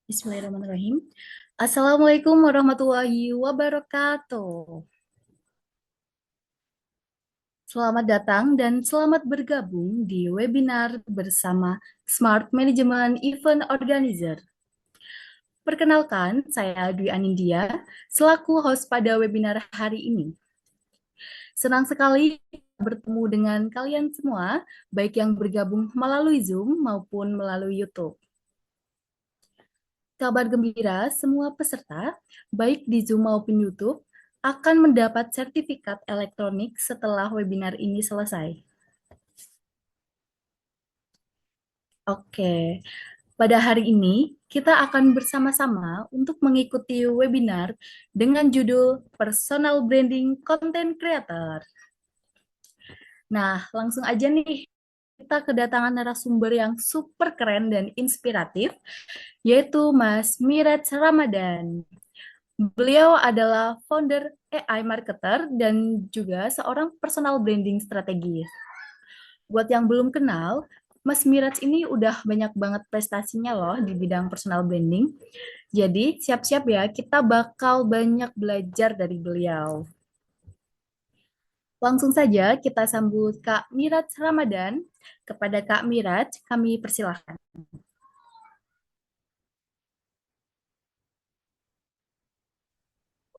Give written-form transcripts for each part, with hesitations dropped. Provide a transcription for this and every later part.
Bismillahirrahmanirrahim. Assalamualaikum warahmatullahi wabarakatuh. Selamat datang dan selamat bergabung di webinar bersama Smart Management Event Organizer. Perkenalkan, saya Dwi Anindya, selaku host pada webinar hari ini. Senang sekali bertemu dengan kalian semua, baik yang bergabung melalui Zoom maupun melalui YouTube. Kabar gembira, semua peserta, baik di Zoom maupun YouTube, akan mendapat sertifikat elektronik setelah webinar ini selesai. Oke, pada hari ini kita akan bersama-sama untuk mengikuti webinar dengan judul Personal Branding Content Creator. Nah, langsung aja nih, kita kedatangan narasumber yang super keren dan inspiratif, yaitu Mas Miraj Ramadan. Beliau adalah founder AI marketer dan juga seorang personal branding strategis. Buat yang belum kenal, Mas Miraj ini udah banyak banget prestasinya loh di bidang personal branding. Jadi siap-siap ya, kita bakal banyak belajar dari beliau. Langsung saja kita sambut Kak Miraj Ramadan. Kepada Kak Miraj, kami persilahkan.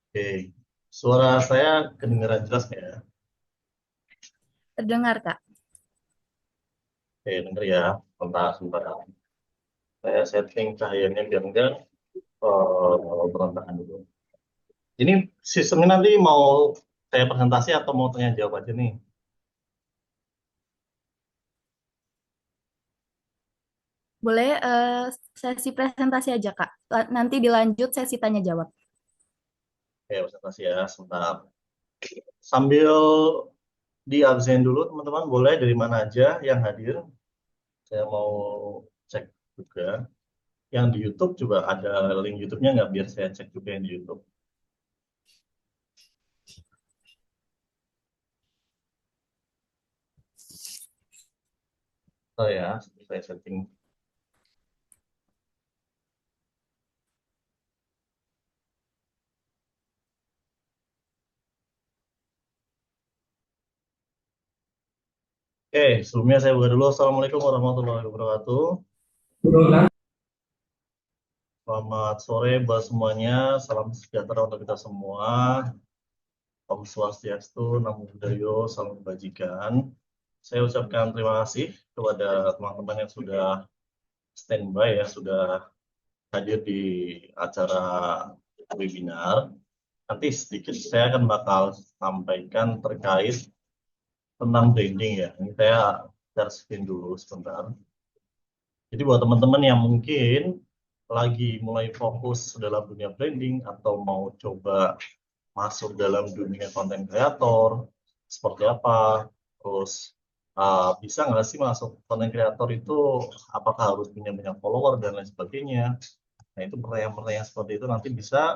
Oke, suara saya kedengaran jelas nggak ya? Terdengar, Kak. Oke, denger ya. Sebentar, sebentar. Saya setting cahayanya biar enggak berantakan dulu. Ini sistemnya nanti mau saya presentasi atau mau tanya jawab aja nih? Boleh sesi presentasi aja, Kak. Nanti dilanjut sesi tanya jawab. Oke, presentasi ya, sebentar. Sambil di absen dulu, teman-teman, boleh dari mana aja yang hadir. Saya mau cek juga. Yang di YouTube juga ada link YouTube-nya nggak? Biar saya cek juga yang di YouTube. Oh ya, saya setting. Oke, sebelumnya saya buka dulu. Assalamualaikum warahmatullahi wabarakatuh. Selamat sore buat semuanya. Salam sejahtera untuk kita semua. Om Swastiastu, Namo Buddhaya, Salam Kebajikan. Saya ucapkan terima kasih kepada teman-teman yang sudah standby ya, sudah hadir di acara webinar. Nanti sedikit saya akan bakal sampaikan terkait tentang branding ya. Ini saya share screen dulu sebentar. Jadi buat teman-teman yang mungkin lagi mulai fokus dalam dunia branding atau mau coba masuk dalam dunia konten kreator, seperti apa, terus bisa nggak sih masuk konten kreator itu, apakah harus punya banyak follower dan lain sebagainya. Nah itu pertanyaan-pertanyaan seperti itu nanti bisa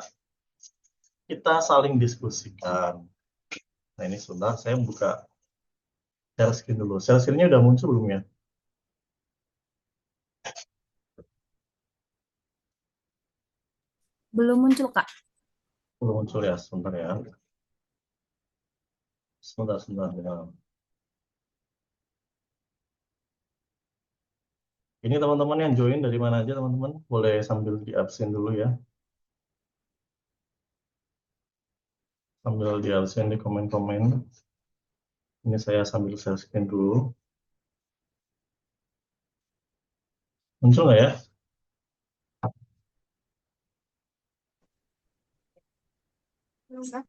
kita saling diskusikan. Nah ini sebentar saya buka share screen dulu. Share screen-nya udah muncul belum ya? Belum muncul, Kak. Belum muncul ya, sebentar ya. Sebentar, sebentar ya. Ini teman-teman yang join dari mana aja teman-teman? Boleh sambil di absen dulu ya. Sambil di absen di komen-komen. Ini saya sambil share screen dulu. Muncul nggak ya?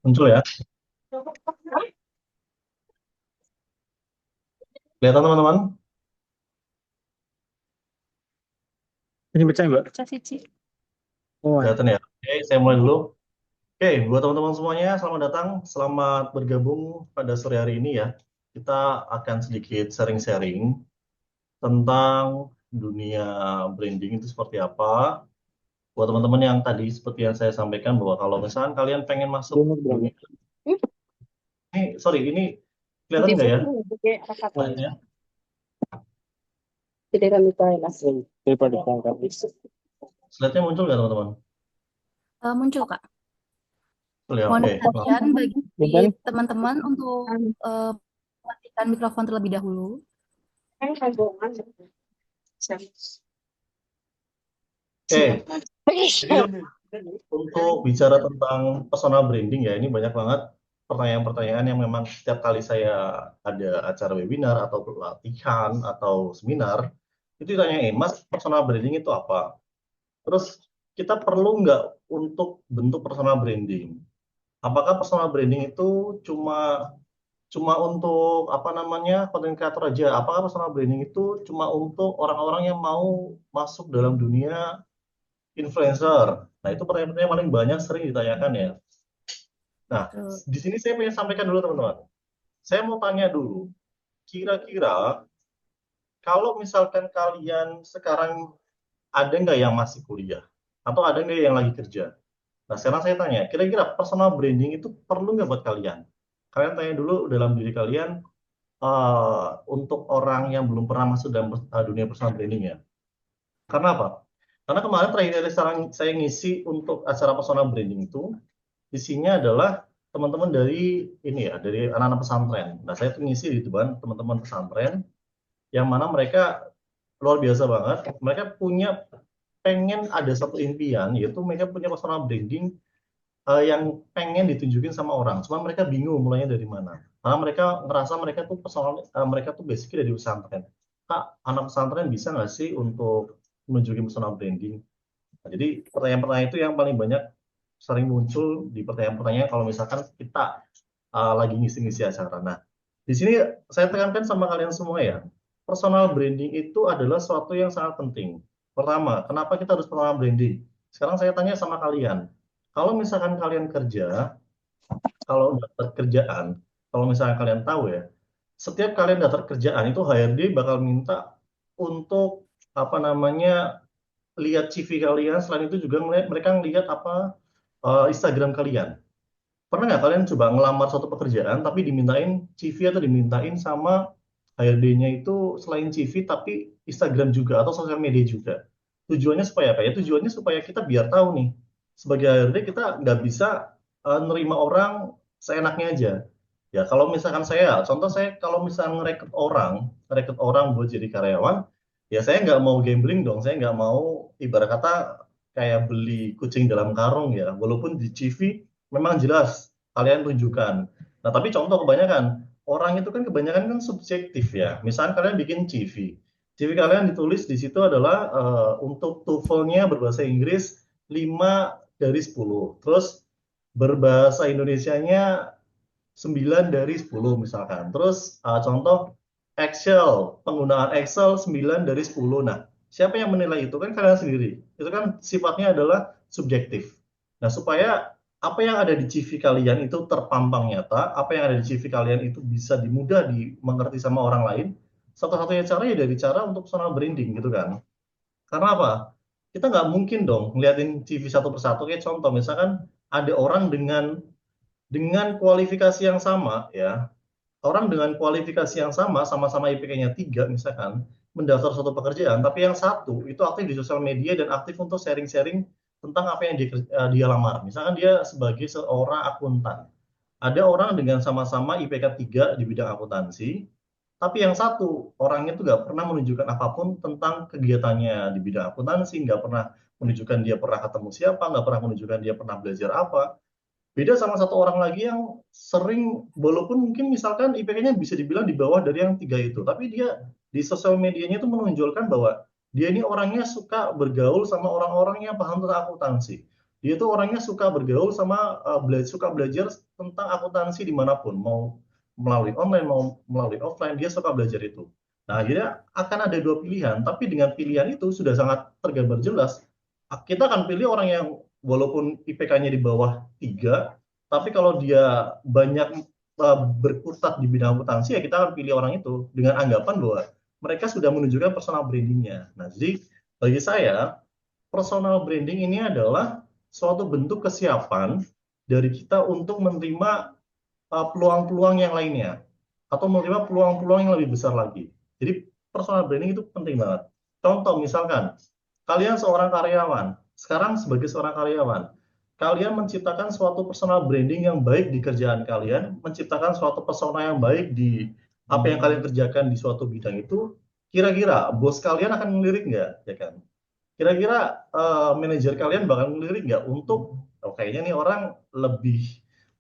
Muncul ya? Kelihatan teman-teman? Ini baca Mbak? Oh, ya. Kelihatan ya? Oke, saya mulai dulu. Oke, buat teman-teman semuanya, selamat datang. Selamat bergabung pada sore hari ini ya. Kita akan sedikit sharing-sharing tentang dunia branding itu seperti apa. Buat teman-teman yang tadi seperti yang saya sampaikan bahwa kalau misalkan kalian pengen masuk dunia ini kelihatan nggak ya slide-nya? Slide-nya muncul nggak teman-teman? Muncul, Kak. Ya, Mohon oke. perhatian bagi teman-teman untuk mematikan mikrofon terlebih dahulu. Oke. Jadi untuk bicara tentang personal branding ya, ini banyak banget pertanyaan-pertanyaan yang memang setiap kali saya ada acara webinar atau pelatihan atau seminar, itu ditanyain, Mas, personal branding itu apa? Terus kita perlu nggak untuk bentuk personal branding? Apakah personal branding itu cuma cuma untuk apa namanya content creator aja? Apakah personal branding itu cuma untuk orang-orang yang mau masuk dalam dunia influencer? Nah, itu pertanyaan-pertanyaan paling banyak sering ditanyakan ya. Nah, di sini saya pengen sampaikan dulu teman-teman. Saya mau tanya dulu, kira-kira kalau misalkan kalian sekarang ada nggak yang masih kuliah? Atau ada nggak yang lagi kerja? Nah, sekarang saya tanya, kira-kira personal branding itu perlu nggak buat kalian? Kalian tanya dulu dalam diri kalian, untuk orang yang belum pernah masuk dalam dunia personal branding ya. Karena apa? Karena kemarin terakhir kali saya ngisi untuk acara personal branding itu, isinya adalah teman-teman dari ini ya, dari anak-anak pesantren. Nah, saya tuh ngisi di depan teman-teman pesantren, yang mana mereka luar biasa banget. Mereka punya pengen ada satu impian, yaitu mereka punya personal branding yang pengen ditunjukin sama orang. Cuma mereka bingung mulainya dari mana. Karena mereka ngerasa mereka tuh mereka tuh basically dari pesantren. Kak, anak pesantren bisa nggak sih untuk menunjukin personal branding? Nah, jadi pertanyaan-pertanyaan itu yang paling banyak sering muncul di pertanyaan-pertanyaan kalau misalkan kita lagi ngisi-ngisi acara. Nah, di sini saya tekankan sama kalian semua ya, personal branding itu adalah sesuatu yang sangat penting. Pertama, kenapa kita harus personal branding? Sekarang saya tanya sama kalian, kalau misalkan kalian kerja, kalau dapat kerjaan, kalau misalkan kalian tahu ya, setiap kalian dapat kerjaan itu HRD bakal minta untuk apa namanya lihat CV kalian, selain itu juga mereka ngelihat apa Instagram kalian. Pernah nggak kalian coba ngelamar suatu pekerjaan tapi dimintain CV atau dimintain sama HRD-nya itu selain CV tapi Instagram juga atau sosial media juga. Tujuannya supaya apa ya? Tujuannya supaya kita biar tahu nih sebagai HRD kita nggak bisa nerima orang seenaknya aja. Ya kalau misalkan contoh saya kalau misalkan ngerekrut orang buat jadi karyawan, ya saya nggak mau gambling dong. Saya nggak mau ibarat kata kayak beli kucing dalam karung ya. Walaupun di CV memang jelas kalian tunjukkan. Nah, tapi contoh kebanyakan orang itu kan kebanyakan kan subjektif ya. Misalnya kalian bikin CV. CV kalian ditulis di situ adalah untuk TOEFL-nya berbahasa Inggris 5 dari 10. Terus berbahasa Indonesianya 9 dari 10 misalkan. Terus contoh Excel, penggunaan Excel 9 dari 10. Nah, siapa yang menilai itu kan kalian sendiri. Itu kan sifatnya adalah subjektif. Nah, supaya apa yang ada di CV kalian itu terpampang nyata, apa yang ada di CV kalian itu bisa dimudah dimengerti sama orang lain, satu-satunya cara ya dari cara untuk personal branding gitu kan. Karena apa? Kita nggak mungkin dong ngeliatin CV satu persatu. Kayak contoh, misalkan ada orang dengan kualifikasi yang sama ya, orang dengan kualifikasi yang sama, sama-sama IPK-nya 3 misalkan, mendaftar suatu pekerjaan, tapi yang satu itu aktif di sosial media dan aktif untuk sharing-sharing tentang apa yang dia lamar. Misalkan dia sebagai seorang akuntan. Ada orang dengan sama-sama IPK 3 di bidang akuntansi, tapi yang satu, orangnya itu nggak pernah menunjukkan apapun tentang kegiatannya di bidang akuntansi, nggak pernah menunjukkan dia pernah ketemu siapa, nggak pernah menunjukkan dia pernah belajar apa. Beda sama satu orang lagi yang sering, walaupun mungkin misalkan IPK-nya bisa dibilang di bawah dari yang 3 itu, tapi dia di sosial medianya itu menonjolkan bahwa dia ini orangnya suka bergaul sama orang-orang yang paham tentang akuntansi. Dia itu orangnya suka bergaul sama, suka belajar tentang akuntansi dimanapun, mau melalui online, mau melalui offline, dia suka belajar itu. Nah, akhirnya akan ada dua pilihan, tapi dengan pilihan itu sudah sangat tergambar jelas. Kita akan pilih orang yang walaupun IPK-nya di bawah 3, tapi kalau dia banyak berkutat di bidang akuntansi, ya kita akan pilih orang itu dengan anggapan bahwa mereka sudah menunjukkan personal brandingnya. Nah, jadi bagi saya, personal branding ini adalah suatu bentuk kesiapan dari kita untuk menerima peluang-peluang yang lainnya, atau menerima peluang-peluang yang lebih besar lagi. Jadi personal branding itu penting banget. Contoh misalkan, kalian seorang karyawan, sekarang sebagai seorang karyawan, kalian menciptakan suatu personal branding yang baik di kerjaan kalian, menciptakan suatu persona yang baik di apa yang kalian kerjakan di suatu bidang itu, kira-kira bos kalian akan melirik nggak, ya kan? Kira-kira manajer kalian bakal melirik nggak untuk, oh, kayaknya nih orang lebih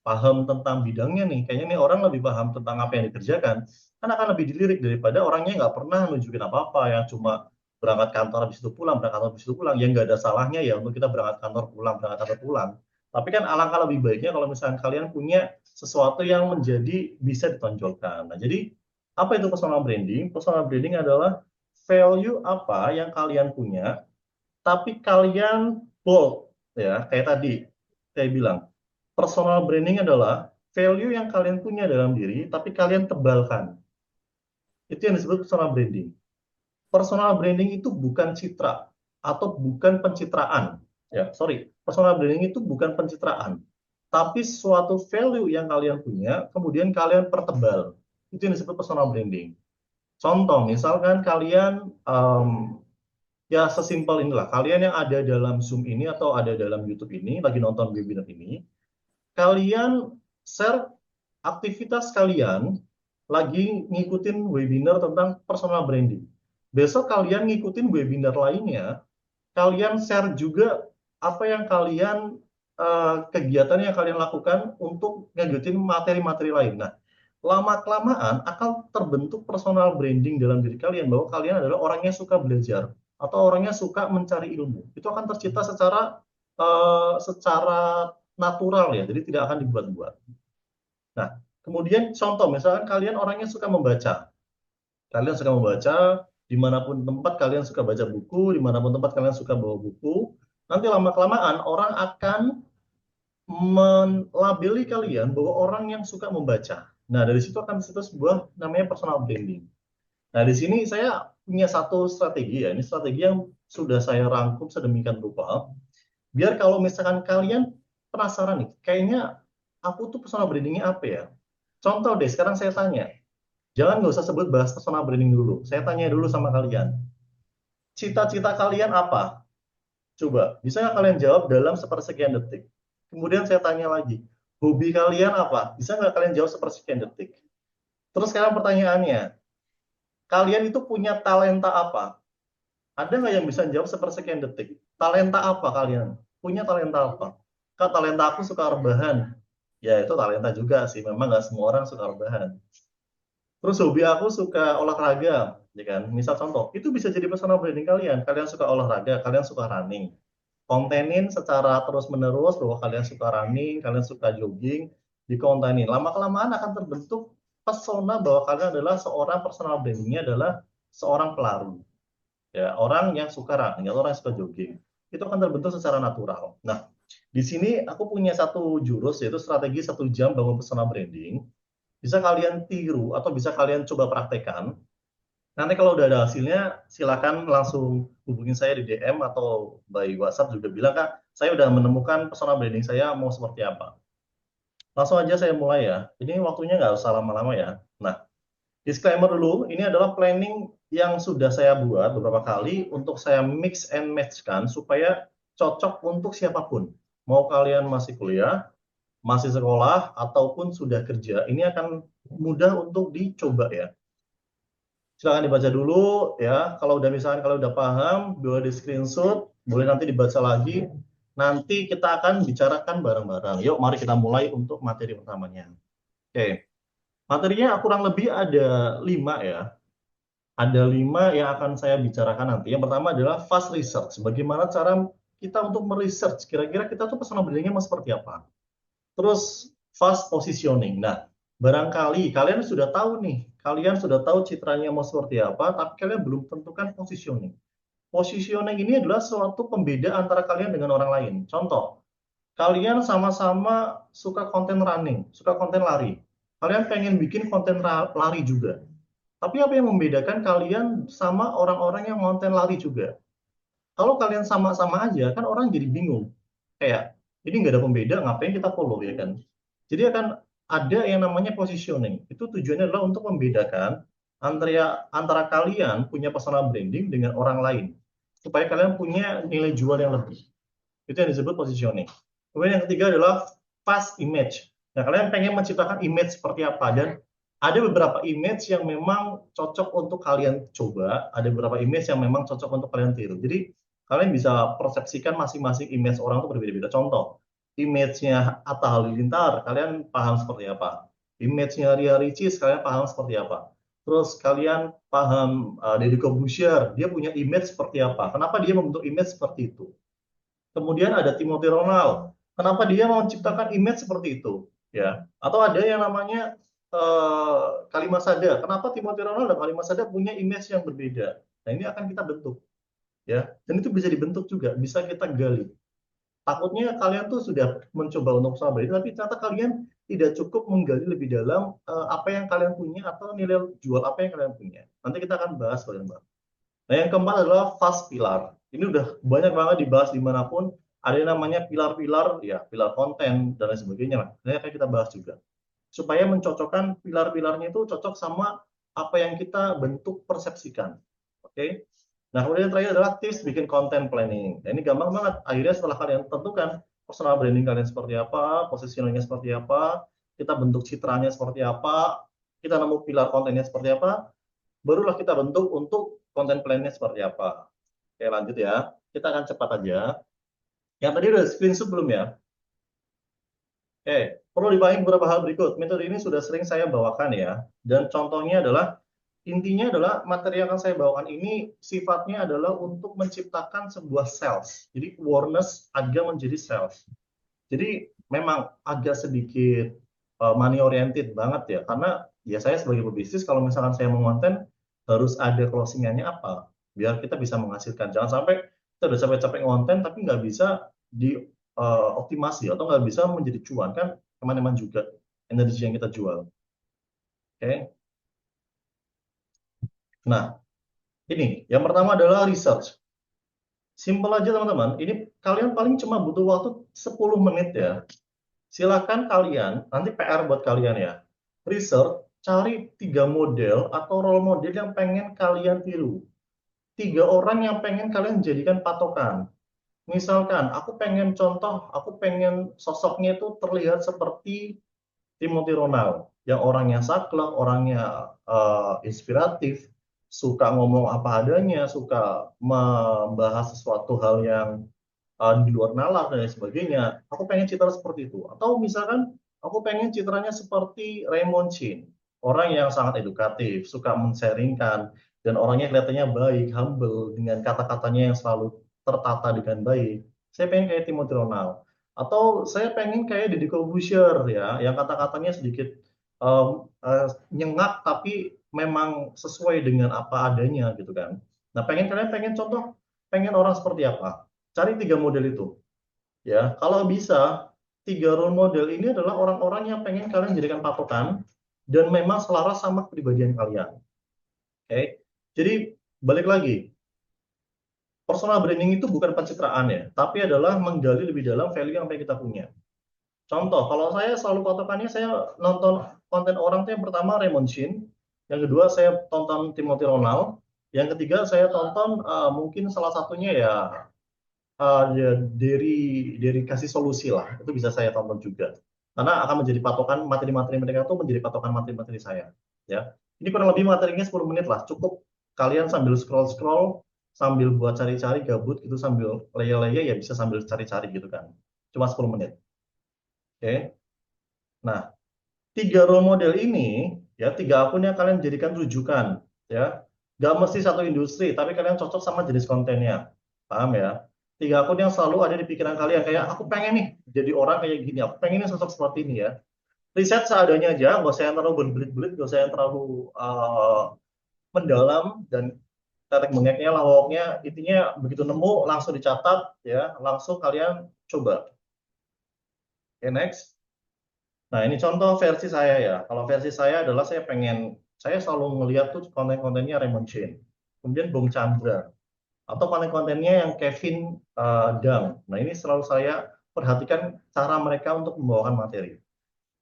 paham tentang bidangnya nih, kayaknya nih orang lebih paham tentang apa yang dikerjakan, kan akan lebih dilirik daripada orangnya nggak pernah nunjukin apa-apa, yang cuma berangkat kantor habis itu pulang, berangkat kantor habis itu pulang, yang nggak ada salahnya ya untuk kita berangkat kantor pulang, berangkat kantor pulang. Tapi kan alangkah lebih baiknya kalau misalnya kalian punya sesuatu yang menjadi bisa ditonjolkan. Nah, jadi apa itu personal branding? Personal branding adalah value apa yang kalian punya, tapi kalian bold, ya, kayak tadi saya bilang, personal branding adalah value yang kalian punya dalam diri, tapi kalian tebalkan. Itu yang disebut personal branding. Personal branding itu bukan citra atau bukan pencitraan. Ya, sorry, personal branding itu bukan pencitraan, tapi suatu value yang kalian punya, kemudian kalian pertebal. Itu yang disebut personal branding. Contoh, misalkan kalian ya sesimpel inilah, kalian yang ada dalam Zoom ini atau ada dalam YouTube ini, lagi nonton webinar ini, kalian share aktivitas kalian lagi ngikutin webinar tentang personal branding. Besok kalian ngikutin webinar lainnya, kalian share juga apa yang kalian, kegiatan yang kalian lakukan untuk ngikutin materi-materi lain. Nah, lama-kelamaan akan terbentuk personal branding dalam diri kalian bahwa kalian adalah orang yang suka belajar atau orangnya suka mencari ilmu. Itu akan tercipta secara natural ya, jadi tidak akan dibuat-buat. Nah, kemudian contoh, misalkan kalian orangnya suka membaca. Kalian suka membaca, dimanapun tempat kalian suka baca buku, dimanapun tempat kalian suka bawa buku, nanti lama-kelamaan orang akan melabeli kalian bahwa orang yang suka membaca. Nah, dari situ akan disebut sebuah namanya personal branding. Nah, di sini saya punya satu strategi ya, ini strategi yang sudah saya rangkum sedemikian rupa, biar kalau misalkan kalian penasaran nih, kayaknya aku tuh personal brandingnya apa ya? Contoh deh, sekarang saya tanya, jangan nggak usah sebut bahas personal branding dulu, saya tanya dulu sama kalian, cita-cita kalian apa? Coba, bisa nggak kalian jawab dalam sepersekian detik? Kemudian saya tanya lagi, hobi kalian apa? Bisa nggak kalian jawab sepersekian detik? Terus sekarang pertanyaannya, kalian itu punya talenta apa? Ada nggak yang bisa jawab sepersekian detik? Talenta apa kalian? Punya talenta apa? Kak, talenta aku suka rebahan. Ya, itu talenta juga sih. Memang nggak semua orang suka rebahan. Terus hobi aku suka olahraga, ya kan? Misal contoh, itu bisa jadi personal branding kalian. Kalian suka olahraga, kalian suka running. Kontenin secara terus-menerus bahwa kalian suka running, kalian suka jogging, dikontenin. Lama-kelamaan akan terbentuk persona bahwa kalian adalah seorang personal brandingnya adalah seorang pelari. Ya, orang yang suka running, atau orang yang suka jogging. Itu akan terbentuk secara natural. Nah, di sini aku punya satu jurus, yaitu strategi 1 jam bangun personal branding. Bisa kalian tiru atau bisa kalian coba praktekkan. Nanti kalau udah ada hasilnya, silakan langsung hubungin saya di DM atau by WhatsApp juga bilang, Kak, saya udah menemukan personal branding saya mau seperti apa. Langsung aja saya mulai ya. Ini waktunya nggak usah lama-lama ya. Nah, disclaimer dulu, ini adalah planning yang sudah saya buat beberapa kali untuk saya mix and match-kan supaya cocok untuk siapapun. Mau kalian masih kuliah, masih sekolah, ataupun sudah kerja, ini akan mudah untuk dicoba ya. Silahkan dibaca dulu ya. Kalau udah paham, boleh di screenshot, boleh nanti dibaca lagi. Nanti kita akan bicarakan bareng-bareng. Yuk, mari kita mulai untuk materi pertamanya. Oke, materinya kurang lebih ada 5 ya. Ada 5 yang akan saya bicarakan nanti. Yang pertama adalah fast research. Bagaimana cara kita untuk meresearch kira-kira kita tuh personal brandingnya mau seperti apa. Terus fast positioning. Nah, barangkali kalian sudah tahu nih, kalian sudah tahu citranya mau seperti apa, tapi kalian belum tentukan positioning. Positioning ini adalah suatu pembeda antara kalian dengan orang lain. Contoh, kalian sama-sama suka konten running, suka konten lari. Kalian pengen bikin konten lari juga. Tapi apa yang membedakan kalian sama orang-orang yang konten lari juga? Kalau kalian sama-sama aja, kan orang jadi bingung. Kayak, ini nggak ada pembeda, ngapain kita follow, ya kan? Jadi akan ada yang namanya positioning. Itu tujuannya adalah untuk membedakan antara kalian punya personal branding dengan orang lain. Supaya kalian punya nilai jual yang lebih. Itu yang disebut positioning. Kemudian yang ketiga adalah fast image. Nah, kalian pengen menciptakan image seperti apa, dan ada beberapa image yang memang cocok untuk kalian coba, ada beberapa image yang memang cocok untuk kalian tiru. Jadi kalian bisa persepsikan masing-masing image orang itu berbeda-beda. Contoh, image-nya Atta Halilintar, kalian paham seperti apa? Image-nya Ria Ricis, kalian paham seperti apa? Terus kalian paham Deddy Corbuzier, dia punya image seperti apa? Kenapa dia membentuk image seperti itu? Kemudian ada Timothy Ronald. Kenapa dia mau menciptakan image seperti itu? Ya, atau ada yang namanya Kalimat Sada. Kenapa Timothy Ronald dan Kalimat Sada punya image yang berbeda? Nah, ini akan kita bentuk, ya. Dan itu bisa dibentuk juga, bisa kita gali. Takutnya kalian tuh sudah mencoba untuk sama itu, tapi ternyata kalian tidak cukup menggali lebih dalam apa yang kalian punya atau nilai jual apa yang kalian punya. Nanti kita akan bahas kalian. Nah, yang keempat adalah fast pilar. Ini udah banyak banget dibahas dimanapun. Ada yang namanya pilar-pilar, ya pilar konten dan lain sebagainya lah. Ini akan kita bahas juga. Supaya mencocokkan pilar-pilarnya itu cocok sama apa yang kita bentuk persepsikan. Oke. Nah, kemudian yang terakhir adalah tips bikin content planning. Nah, ini gampang banget. Akhirnya setelah kalian tentukan personal branding kalian seperti apa, positioningnya seperti apa, kita bentuk citranya seperti apa, kita nemu pilar kontennya seperti apa, barulah kita bentuk untuk konten plan-nya seperti apa. Oke, lanjut ya. Kita akan cepat aja. Yang tadi udah screenshot belum ya? Oke, perlu dipahami beberapa hal berikut. Metode ini sudah sering saya bawakan ya. Dan contohnya adalah, intinya adalah materi yang akan saya bawakan ini sifatnya adalah untuk menciptakan sebuah sales. Jadi awareness agak menjadi sales. Jadi memang agak sedikit money oriented banget ya. Karena ya saya sebagai pebisnis, kalau misalkan saya mau konten, harus ada closingannya apa. Biar kita bisa menghasilkan. Jangan sampai kita udah capek-capek ngonten, tapi nggak bisa dioptimasi atau nggak bisa menjadi cuan. Kan teman-teman juga energi yang kita jual. Oke. Nah, ini yang pertama adalah research. Simple aja teman-teman. Ini kalian paling cuma butuh waktu 10 menit ya. Silakan kalian, nanti PR buat kalian ya. Research, cari 3 model atau role model yang pengen kalian tiru. 3 orang yang pengen kalian jadikan patokan. Misalkan, aku pengen sosoknya itu terlihat seperti Timothy Ronald, yang orangnya saklek, orangnya inspiratif, suka ngomong apa adanya, suka membahas sesuatu hal yang di luar nalar dan lain sebagainya. Aku pengen citra seperti itu. Atau misalkan aku pengen citranya seperti Raymond Chin, orang yang sangat edukatif, suka men-sharingkan, dan orangnya kelihatannya baik, humble, dengan kata-katanya yang selalu tertata dengan baik. Saya pengen kayak Timothy Ronald. Atau saya pengen kayak Deddy Corbuzier ya, yang kata-katanya sedikit nyengat tapi memang sesuai dengan apa adanya gitu kan. Nah, kalian pengen contoh, pengen orang seperti apa? Cari 3 model itu. Ya, kalau bisa 3 role model ini adalah orang-orang yang pengen kalian jadikan patokan dan memang selaras sama kepribadian kalian. Oke. Jadi balik lagi, personal branding itu bukan pencitraan ya, tapi adalah menggali lebih dalam value yang pengen kita punya. Contoh, kalau saya selalu patokannya saya nonton konten orang tuh yang pertama Raymond Chin, yang kedua saya tonton Timothy Ronald, yang ketiga saya tonton mungkin salah satunya ya ya, dari kasih solusi lah, itu bisa saya tonton juga. Karena akan menjadi patokan materi-materi mereka itu menjadi patokan materi-materi saya. Ya, ini kurang lebih materinya 10 menit lah, cukup kalian sambil scroll-scroll, sambil buat cari-cari gabut gitu, sambil leye-leye ya bisa sambil cari-cari gitu kan. Cuma 10 menit. Oke. Nah, 3 role model ini ya 3 akun yang kalian jadikan rujukan ya. Gak mesti satu industri, tapi kalian cocok sama jenis kontennya. Paham ya? 3 akun yang selalu ada di pikiran kalian, kayak aku pengen nih jadi orang kayak gini, aku pengen nih sosok seperti ini ya. Riset seadanya aja, nggak usah yang terlalu berbelit-belit, nggak usah yang terlalu mendalam, dan tetek bengeknya, lawaknya, intinya begitu nemu langsung dicatat ya, langsung kalian coba. Oke, next. Nah, ini contoh versi saya ya. Kalau versi saya adalah saya pengen saya selalu ngeliat tuh konten-kontennya Raymond Chen, kemudian Bung Chandra, atau konten-kontennya yang Kevin Dang. Nah, ini selalu saya perhatikan cara mereka untuk membawakan materi.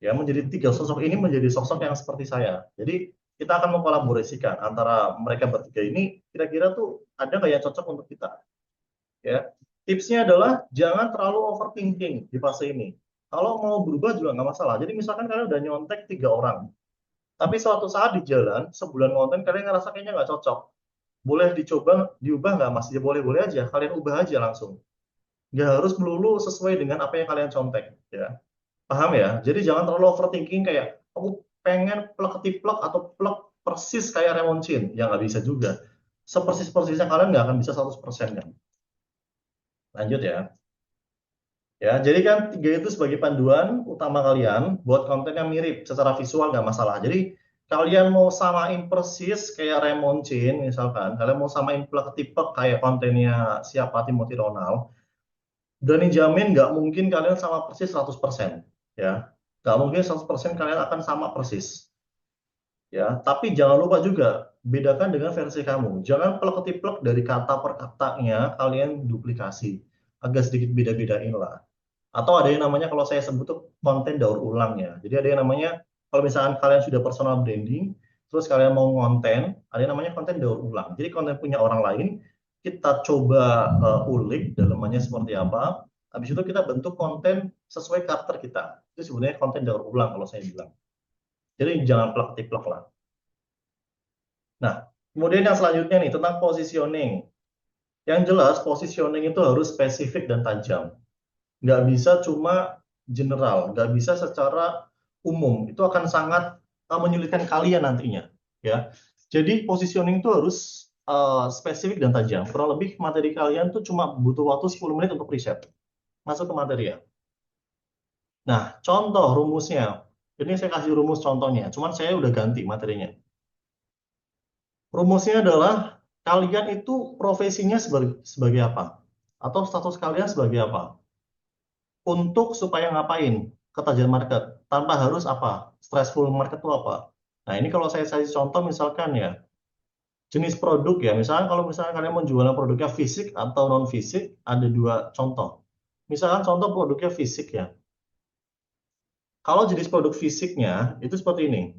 Ya, menjadi tiga sosok ini menjadi sosok yang seperti saya. Jadi kita akan mengkolaborasikan antara mereka bertiga ini. Kira-kira tuh ada nggak yang cocok untuk kita? Ya, tipsnya adalah jangan terlalu overthinking di fase ini. Kalau mau berubah juga nggak masalah. Jadi misalkan kalian udah nyontek 3 orang, tapi suatu saat di jalan, sebulan konten kalian ngerasa kayaknya nggak cocok. Boleh dicoba, diubah nggak mas? Ya boleh-boleh aja. Kalian ubah aja langsung. Nggak harus melulu sesuai dengan apa yang kalian contek. Ya. Paham ya? Jadi jangan terlalu overthinking kayak, aku pengen plek ketiplek atau plek persis kayak Remoncin. Ya nggak bisa juga. Sepersis-persisnya kalian nggak akan bisa 100% kan. Lanjut ya. Ya, jadi kan 3 itu sebagai panduan utama kalian buat konten yang mirip secara visual nggak masalah. Jadi kalian mau samain persis kayak Raymond Chen misalkan, kalian mau samain plek tipe kayak kontennya siapa Timothy Ronald, berani jamin nggak mungkin kalian sama persis 100%. Ya, nggak mungkin 100% kalian akan sama persis. Ya, tapi jangan lupa juga bedakan dengan versi kamu. Jangan plek-ketiplek dari kata per katanya kalian duplikasi. Agak sedikit beda-bedain lah. Atau ada yang namanya kalau saya sebut tuh konten daur ulang ya. Jadi ada yang namanya kalau misalkan kalian sudah personal branding, terus kalian mau konten, ada yang namanya konten daur ulang. Jadi konten punya orang lain, kita coba ulik dalamannya seperti apa. Habis itu kita bentuk konten sesuai karakter kita. Itu sebenarnya konten daur ulang kalau saya bilang. Jadi jangan plek-ketiplek lah. Nah, kemudian yang selanjutnya nih tentang positioning. Yang jelas positioning itu harus spesifik dan tajam. Nggak bisa cuma general, nggak bisa secara umum. Itu akan sangat menyulitkan kalian nantinya. Ya, jadi positioning itu harus spesifik dan tajam. Kurang lebih materi kalian tuh cuma butuh waktu 10 menit untuk riset. Masuk ke materi ya. Nah, contoh rumusnya. Ini saya kasih rumus contohnya, cuman saya udah ganti materinya. Rumusnya adalah kalian itu profesinya sebagai apa? Atau status kalian sebagai apa? Untuk supaya ngapain? Ketajahan market. Tanpa harus apa? Stressful market itu apa? Nah, ini kalau saya kasih contoh misalkan ya, jenis produk ya. Misalkan kalau misalkan kalian mau jualan produknya fisik atau non fisik, ada 2 contoh. Misalkan contoh produknya fisik ya. Kalau jenis produk fisiknya itu seperti ini.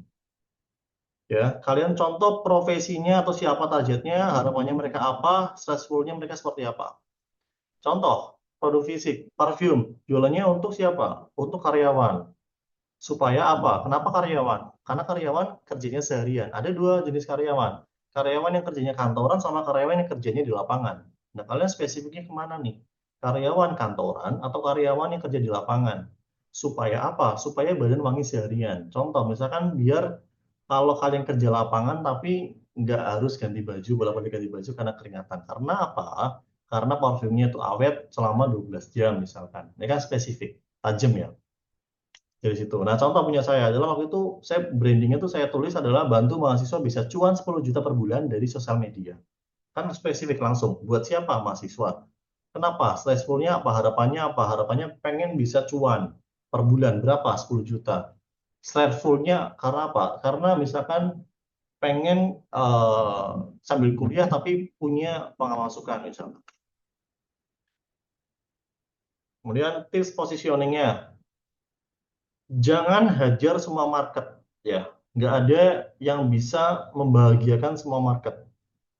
Ya, kalian contoh profesinya atau siapa targetnya, harapannya mereka apa, stressfulnya mereka seperti apa. Contoh, produk fisik, parfum, jualannya untuk siapa? Untuk karyawan. Supaya apa? Kenapa karyawan? Karena karyawan kerjanya seharian. Ada 2 jenis karyawan. Karyawan yang kerjanya kantoran sama karyawan yang kerjanya di lapangan. Nah, kalian spesifiknya kemana nih? Karyawan kantoran atau karyawan yang kerja di lapangan? Supaya apa? Supaya badan wangi seharian. Contoh, misalkan biar kalau kalian kerja lapangan tapi nggak harus ganti baju, bolak-balik ganti baju karena keringatan. Karena apa? Karena parfumnya itu awet selama 12 jam misalkan. Ini kan spesifik, tajam ya dari situ. Nah, contoh punya saya adalah waktu itu saya brandingnya tuh saya tulis adalah bantu mahasiswa bisa cuan 10 juta per bulan dari sosial media. Kan spesifik langsung. Buat siapa? Mahasiswa. Kenapa? Stressfulnya apa? Harapannya apa? Harapannya pengen bisa cuan per bulan. Berapa? 10 juta. Stressfulnya karena apa? Karena misalkan pengen sambil kuliah tapi punya pemasukan misalnya. Kemudian tips positioningnya. Jangan hajar semua market. Ya, nggak ada yang bisa membahagiakan semua market.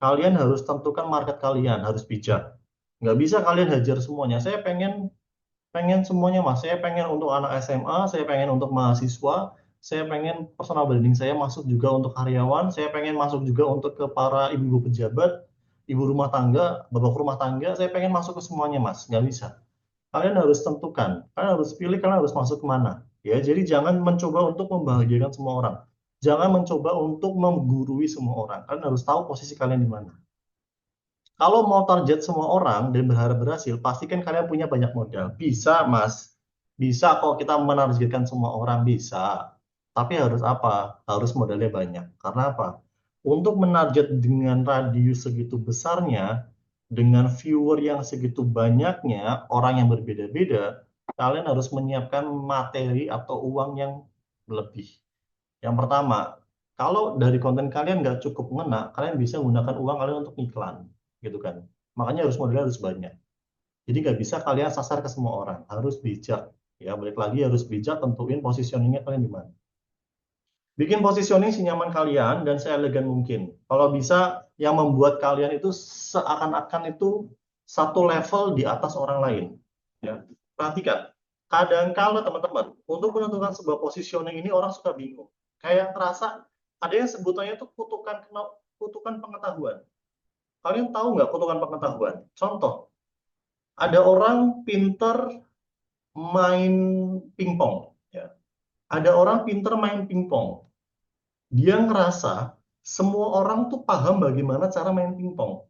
Kalian harus tentukan market kalian, harus bijak. Nggak bisa kalian hajar semuanya. Saya pengen pengen semuanya mas. Saya pengen untuk anak SMA, saya pengen untuk mahasiswa, saya pengen personal branding saya masuk juga untuk karyawan, saya pengen masuk juga untuk ke para ibu-ibu pejabat, ibu rumah tangga, bapak rumah tangga, saya pengen masuk ke semuanya mas. Nggak bisa. Kalian harus tentukan, kalian harus pilih, kalian harus masuk kemana. Ya, jadi jangan mencoba untuk membahagiakan semua orang. Jangan mencoba untuk menggurui semua orang. Kalian harus tahu posisi kalian di mana. Kalau mau target semua orang dan berharap berhasil, pastikan kalian punya banyak modal. Bisa, Mas. Bisa kok kita menargetkan semua orang, bisa. Tapi harus apa? Harus modalnya banyak. Karena apa? Untuk menarget dengan radius segitu besarnya, dengan viewer yang segitu banyaknya, orang yang berbeda-beda, kalian harus menyiapkan materi atau uang yang lebih. Yang pertama, Kalau dari konten kalian nggak cukup ngena, kalian bisa gunakan uang kalian untuk iklan, gitu kan. Makanya modelnya harus banyak. Jadi nggak bisa kalian sasar ke semua orang, harus bijak. Ya, balik lagi harus bijak tentuin positioningnya kalian di mana. Bikin positioning senyaman kalian dan seelegan mungkin. Kalau bisa, yang membuat kalian itu seakan-akan itu satu level di atas orang lain. Ya. Perhatikan, kadang kala teman-teman, untuk menentukan sebuah positioning ini orang suka bingung. Kayak terasa ada yang sebutannya itu kutukan pengetahuan. Kalian tahu nggak kutukan pengetahuan? Contoh, ada orang pinter main pingpong. Ya. Ada orang pinter main pingpong. Dia ngerasa semua orang tuh paham bagaimana cara main pingpong.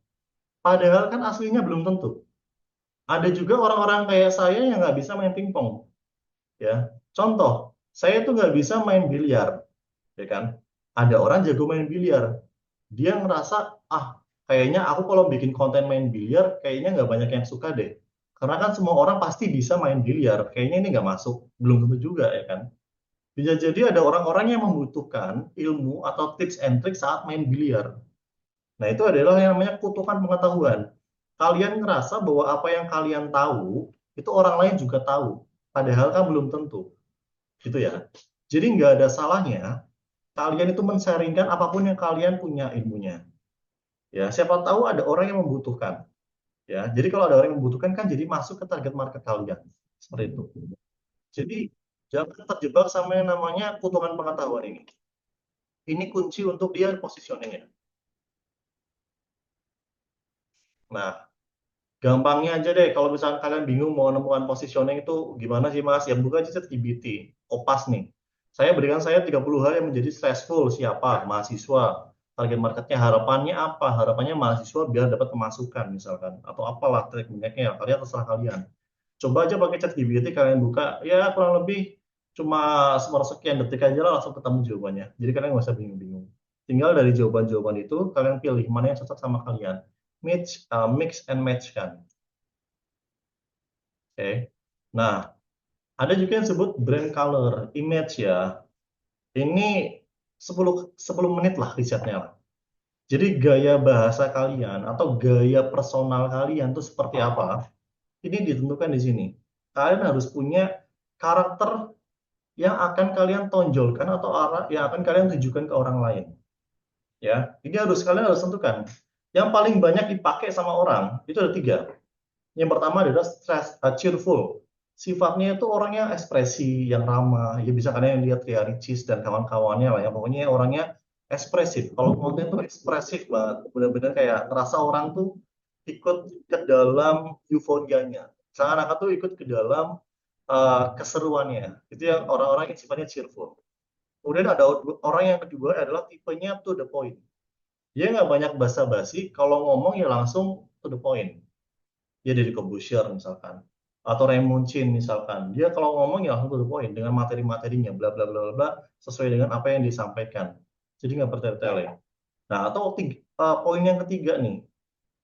Padahal kan aslinya belum tentu. Ada juga orang-orang kayak saya yang nggak bisa main pingpong. Ya, contoh, saya tuh nggak bisa main biliar, ya kan? Ada orang jago main biliar. Dia ngerasa, kayaknya aku kalau bikin konten main biliar, kayaknya nggak banyak yang suka deh. Karena kan semua orang pasti bisa main biliar. Kayaknya ini nggak masuk. Belum tentu juga, ya kan? Bisa jadi ada orang-orang yang membutuhkan ilmu atau tips and trick saat main biliar. Nah, itu adalah yang namanya kutukan pengetahuan. Kalian ngerasa bahwa apa yang kalian tahu, itu orang lain juga tahu. Padahal kan belum tentu. Gitu ya. Jadi nggak ada salahnya kalian itu men-sharingkan apapun yang kalian punya ilmunya. Ya, siapa tahu ada orang yang membutuhkan. Ya, jadi kalau ada orang yang membutuhkan kan jadi masuk ke target market kalian. Seperti itu. Jadi jangan terjebak sama yang namanya kutukan pengetahuan ini. Ini kunci untuk dia positioningnya. Nah, gampangnya aja deh, kalau misalnya kalian bingung mau menemukan positioning itu gimana sih Mas? Ya buka aja ChatGPT, Kopas nih. Saya 30 hal yang menjadi stressful, siapa? Mahasiswa. Target marketnya harapannya apa? Harapannya mahasiswa biar dapat pemasukan misalkan. Atau apalah trik banyaknya, kalian terserah kalian. Coba aja pakai ChatGPT, kalian buka, ya kurang lebih cuma sekian detik aja lah langsung ketemu jawabannya. Jadi kalian nggak usah bingung-bingung. Tinggal dari jawaban-jawaban itu, kalian pilih mana yang cocok sama kalian. Mix and match kan. Oke. Nah, ada juga yang disebut brand color, image ya. Ini 10 menit lah risetnya lah. Jadi gaya bahasa kalian atau gaya personal kalian tuh seperti apa? Ini ditentukan di sini. Kalian harus punya karakter yang akan kalian tonjolkan atau arah yang akan kalian tunjukkan ke orang lain. Ya, ini kalian harus tentukan. Yang paling banyak dipakai sama orang itu ada 3. Yang pertama adalah cheerful. Sifatnya itu orangnya ekspresi, yang ramah. Ya bisa kalian lihat Ria Ricis dan kawan-kawannya lah ya. Pokoknya orangnya ekspresif. Kalau konten tuh ekspresif banget. Benar-benar kayak ngerasa orang tuh ikut ke dalam euforianya. Seakan-akan tuh ikut ke dalam keseruannya. Itu yang orang-orang yang sifatnya cheerful. Kemudian ada orang yang kedua adalah tipenya to the point. Dia nggak banyak basa-basi, kalau ngomong ya langsung to the point. Dia dari Corbusier misalkan, atau Raymond Chin misalkan. Dia kalau ngomong ya langsung to the point dengan materi-materinya, bla bla bla bla, sesuai dengan apa yang disampaikan. Jadi nggak bertele-tele. Nah, atau poin yang ketiga nih,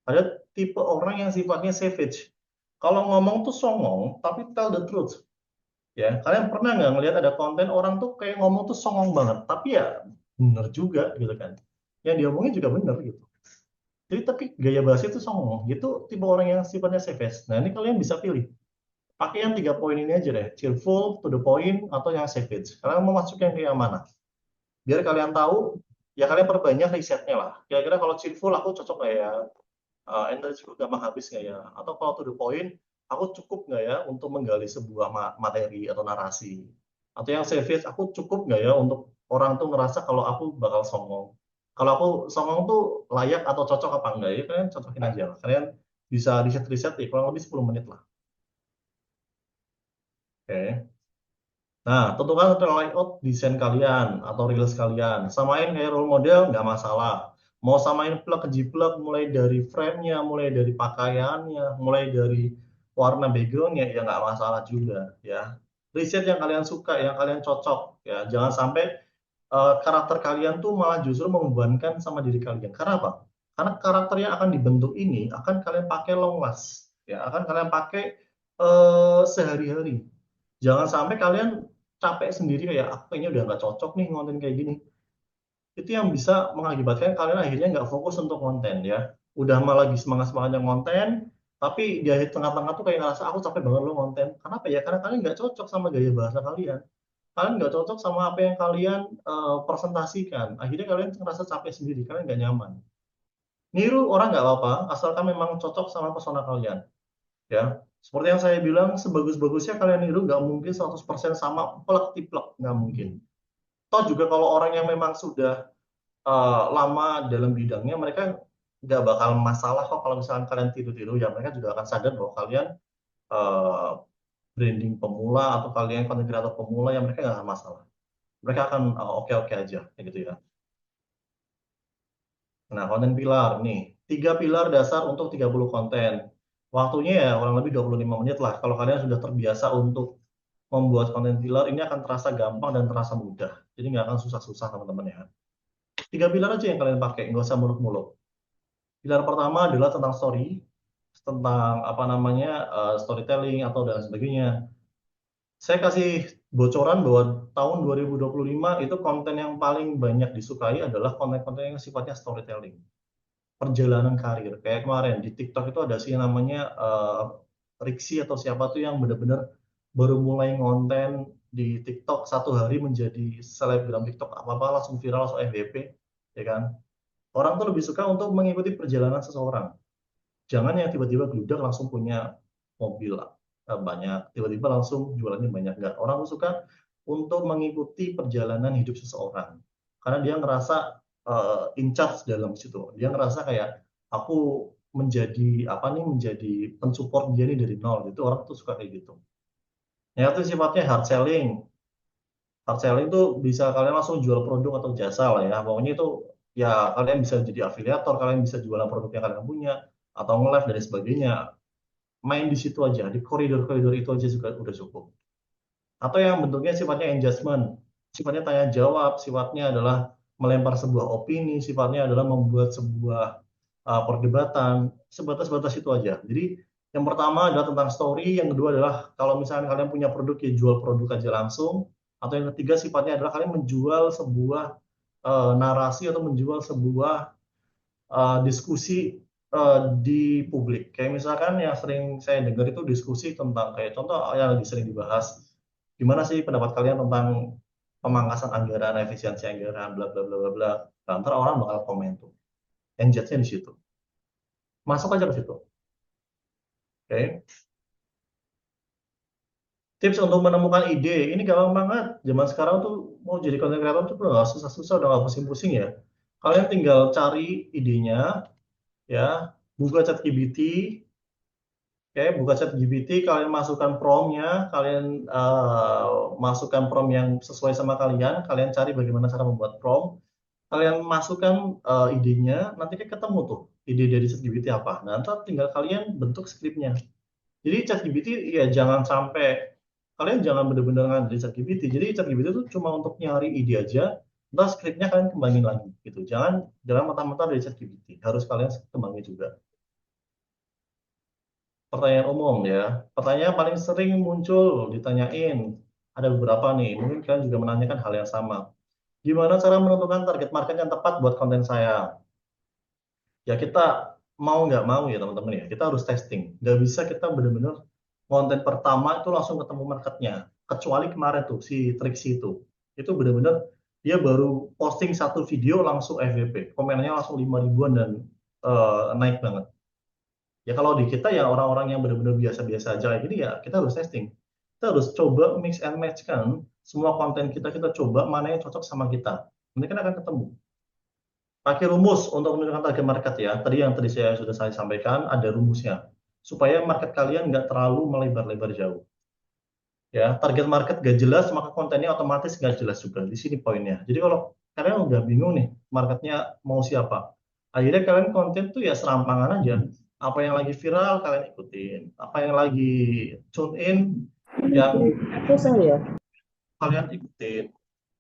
ada tipe orang yang sifatnya savage. Kalau ngomong tuh songong, tapi tell the truth. Ya, kalian pernah nggak ngelihat ada konten orang tuh kayak ngomong tuh songong banget, tapi ya bener juga gitu kan. Yang diomongin juga bener gitu. Jadi tapi gaya bahasa itu songong, gitu tipe orang yang sifatnya savage. Nah ini kalian bisa pilih. Pakai yang 3 poin ini aja deh, cheerful, to the point, atau yang savage. Kalian mau masuk yang kayak mana? Biar kalian tahu, ya kalian perbanyak risetnya lah. Kira-kira kalau cheerful aku cocok nggak ya? Energi juga gampang habis nggak ya? Atau kalau to the point, aku cukup nggak ya untuk menggali sebuah materi atau narasi? Atau yang savage, aku cukup nggak ya untuk orang tuh ngerasa kalau aku bakal songong? Kalau aku songong tuh layak atau cocok apa enggak ya? Kalian cocokin aja lah. Kalian bisa riset-riset ya, kurang lebih 10 menit lah. Oke. Nah, tentukan layout desain kalian atau reels kalian. Samain kayak role model, nggak masalah. Mau samain plug jiplak mulai dari frame-nya, mulai dari pakaiannya, mulai dari warna background-nya, ya nggak masalah juga. Ya. Riset yang kalian suka, yang kalian cocok. Ya, jangan sampai karakter kalian tuh malah justru membebankan sama diri kalian. Karena apa? Karena karakter yang akan dibentuk ini akan kalian pakai long last. Ya, akan kalian pakai sehari-hari. Jangan sampai kalian capek sendiri kayak aku kayaknya udah nggak cocok nih ngonten kayak gini. itu yang bisa mengakibatkan kalian akhirnya nggak fokus untuk konten ya. Udah malah lagi semangat-semangatnya konten, tapi di akhir tengah-tengah tuh kayak ngerasa aku capek banget lo konten. Kenapa ya? Karena kalian nggak cocok sama gaya bahasa kalian. Kalian nggak cocok sama apa yang kalian presentasikan. Akhirnya kalian ngerasa capek sendiri, kalian nggak nyaman. Niru orang nggak apa-apa, asalkan memang cocok sama persona kalian. Ya, seperti yang saya bilang, sebagus-bagusnya kalian niru nggak mungkin 100% sama plek tiplek, nggak mungkin. Toh juga kalau orang yang memang sudah lama dalam bidangnya, mereka nggak bakal masalah kok kalau misalkan kalian tiru-tiru, ya mereka juga akan sadar bahwa kalian eh, branding pemula atau kalian content creator pemula, yang mereka nggak akan masalah. Mereka akan oke-oke aja, kayak gitu ya. Nah, konten pilar nih, 3 pilar dasar untuk 30 konten. Waktunya ya kurang lebih 25 menit lah. Kalau kalian sudah terbiasa untuk membuat konten pilar, ini akan terasa gampang dan terasa mudah. Jadi nggak akan susah-susah teman-teman ya. 3 pilar aja yang kalian pakai, nggak usah muluk-muluk. Pilar pertama adalah tentang story, tentang apa namanya storytelling atau dan sebagainya. Saya kasih bocoran bahwa tahun 2025 itu konten yang paling banyak disukai adalah konten-konten yang sifatnya storytelling, perjalanan karir. Kayak kemarin di TikTok itu ada sih namanya Riksi atau siapa tuh yang benar-benar baru mulai konten di TikTok 1 hari menjadi selebgram TikTok, apa-apa langsung viral, langsung FYP, ya kan? Orang tuh lebih suka untuk mengikuti perjalanan seseorang. Jangan yang tiba-tiba gludak langsung punya mobil banyak, tiba-tiba langsung jualannya banyak. Enggak. Orang tuh suka untuk mengikuti perjalanan hidup seseorang. Karena dia ngerasa in charge dalam situ. Dia ngerasa kayak aku menjadi apa nih, menjadi pensupport dia nih dari nol. Itu orang tuh suka kayak gitu. Ya itu sifatnya hard selling. Hard selling tuh bisa kalian langsung jual produk atau jasa lah ya. Pokoknya itu ya kalian bisa jadi afiliator, kalian bisa jualan produk yang kalian punya atau nge-live dan sebagainya. Main di situ aja, di koridor-koridor itu aja juga udah cukup. Atau yang bentuknya sifatnya engagement, sifatnya tanya jawab, sifatnya adalah melempar sebuah opini, sifatnya adalah membuat sebuah perdebatan, sebatas-batas itu aja. Jadi yang pertama adalah tentang story, yang kedua adalah kalau misalnya kalian punya produk ya jual produk aja langsung, atau yang ketiga sifatnya adalah kalian menjual sebuah narasi atau menjual sebuah diskusi di publik. Kayak misalkan yang sering saya dengar itu diskusi tentang kayak contoh yang lagi sering dibahas, gimana sih pendapat kalian tentang pemangkasan anggaran, efisiensi anggaran, bla bla bla bla bla. Nah, ntar orang bakal komen tuh, engage-nya di situ. Masuk aja ke situ. Oke. Tips untuk menemukan ide, ini gampang banget. Zaman sekarang tuh mau jadi content creator tuh udah nggak susah-susah, udah nggak pusing-pusing ya. Kalian tinggal cari idenya, ya, buka ChatGPT, oke, buka ChatGPT, kalian masukkan prompt-nya, kalian masukkan prompt yang sesuai sama kalian, kalian cari bagaimana cara membuat prompt, kalian masukkan idenya, nanti kan ketemu tuh ide dari ChatGPT apa. Nah, nanti tinggal kalian bentuk skripnya. Jadi ChatGPT ya jangan sampai kalian jangan benar-benar ngandelin ChatGPT. Jadi ChatGPT itu cuma untuk nyari ide aja, entah skripnya kalian kembangin lagi gitu. Jangan jangan mentah-mentah dari ChatGPT. Harus kalian kembangin juga. Pertanyaan umum ya. Pertanyaan paling sering muncul ditanyain. Ada beberapa nih. Mungkin kalian juga menanyakan hal yang sama. Gimana cara menentukan target market yang tepat buat konten saya? Ya kita mau nggak mau ya teman-teman ya. Kita harus testing. Nggak bisa kita benar-benar konten pertama itu langsung ketemu marketnya. Kecuali kemarin tuh si Trixie itu. Itu benar-benar dia baru posting satu video langsung FYP. Komennya langsung 5 ribuan dan naik banget. Ya kalau di kita ya orang-orang yang benar-benar biasa-biasa aja kayak gini ya kita harus testing. Kita harus coba mix and match kan semua konten kita coba mana yang cocok sama kita. Nanti kan akan ketemu. Pakai rumus untuk menentukan target market ya. Tadi saya sampaikan ada rumusnya. Supaya market kalian nggak terlalu melebar-lebar jauh. Ya, target market gak jelas maka kontennya otomatis nggak jelas juga. Di sini poinnya. Jadi kalau kalian udah bingung nih marketnya mau siapa, akhirnya kalian konten tuh ya serampangan aja. Apa yang lagi viral kalian ikutin, apa yang lagi tune in yang kalian ikutin,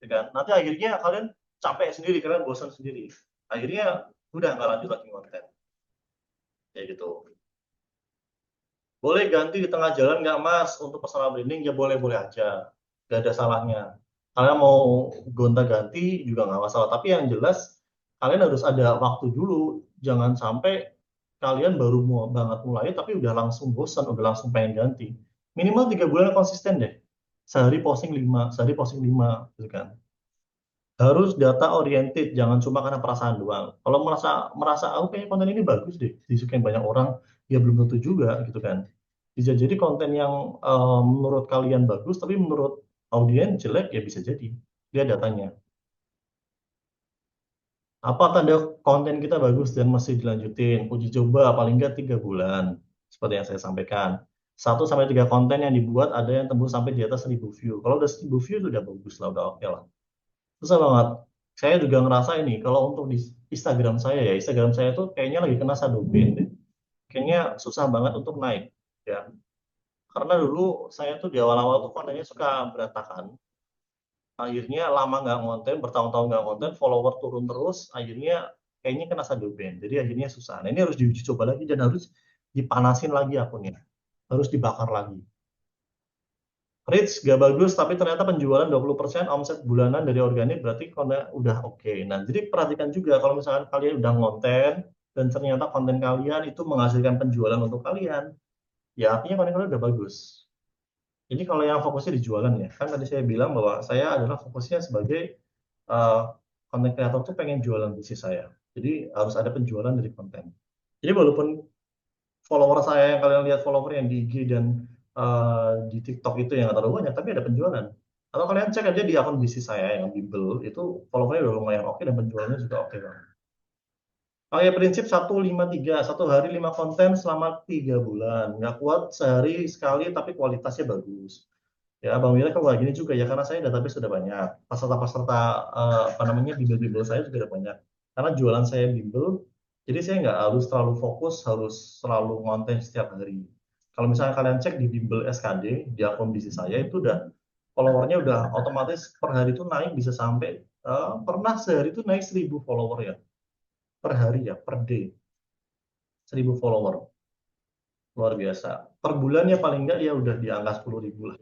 ya kan? Nanti akhirnya kalian capek sendiri, kalian bosan sendiri. Akhirnya udah nggak lanjut lagi konten, kayak gitu. Boleh ganti di tengah jalan nggak mas untuk personal branding? Ya boleh-boleh aja, nggak ada salahnya. Kalian mau gonta-ganti juga nggak masalah. Tapi yang jelas kalian harus ada waktu dulu. Jangan sampai kalian baru mau banget mulai tapi udah langsung bosan, udah langsung pengen ganti. Minimal 3 bulan konsisten deh. Sehari posting lima, gitu kan. Harus data oriented, jangan cuma karena perasaan doang. Kalau merasa merasa aku kayaknya konten ini bagus deh, disukain banyak orang, ya belum tentu juga gitu kan. Bisa jadi konten yang menurut kalian bagus, tapi menurut audiens jelek ya bisa jadi. Lihat datanya. Apa tanda konten kita bagus dan masih dilanjutin? Uji coba paling nggak 3 bulan, seperti yang saya sampaikan. 1 sampai 3 konten yang dibuat ada yang tembus sampai di atas 1.000 view. Kalau udah 1.000 view sudah bagus lah, udah oke lah. Susah banget. Saya juga ngerasa ini, kalau untuk di Instagram saya ya, Instagram saya tuh kayaknya lagi kena shadow ban deh. Kayaknya susah banget untuk naik. Ya, karena dulu saya tuh di awal-awal tuh kontennya suka berantakan. Akhirnya lama nggak konten, bertahun-tahun nggak konten, follower turun terus, akhirnya kayaknya kena shadow ban. Jadi akhirnya susah. Nah ini harus diuji coba lagi dan harus dipanasin lagi akunnya. Harus dibakar lagi. Reach gak bagus, tapi ternyata penjualan 20% omset bulanan dari organik berarti konten udah oke. Nah, jadi perhatikan juga kalau misalkan kalian udah ngonten dan ternyata konten kalian itu menghasilkan penjualan untuk kalian, ya artinya konten kalian udah bagus. Ini kalau yang fokusnya di jualan ya, kan tadi saya bilang bahwa saya adalah fokusnya sebagai konten kreator tuh pengen jualan bisnis saya. Jadi harus ada penjualan dari konten. Jadi walaupun follower saya yang kalian lihat follower yang di IG dan di TikTok itu yang nggak terlalu banyak, tapi ada penjualan. Atau kalian cek aja di akun bisnis saya yang Bimbel, itu followernya udah lumayan oke dan penjualannya juga oke banget. Pakai prinsip 153, 1 hari 5 konten selama 3 bulan. Nggak kuat sehari sekali tapi kualitasnya bagus. Ya, Bang Wira kalau kayak gini juga ya, karena saya database sudah banyak. Peserta-peserta apa namanya bimbel-bimbel saya juga ada banyak. Karena jualan saya bimbel, jadi saya nggak harus terlalu fokus, harus selalu konten setiap hari. Kalau misalnya kalian cek di bimbel SKD, di akun bisnis saya itu udah followernya udah otomatis per hari itu naik bisa sampai pernah sehari itu naik 1.000 follower ya. Per hari ya, per day. 1.000 follower. Luar biasa. Per bulannya paling nggak ya udah di angka 10.000 lah.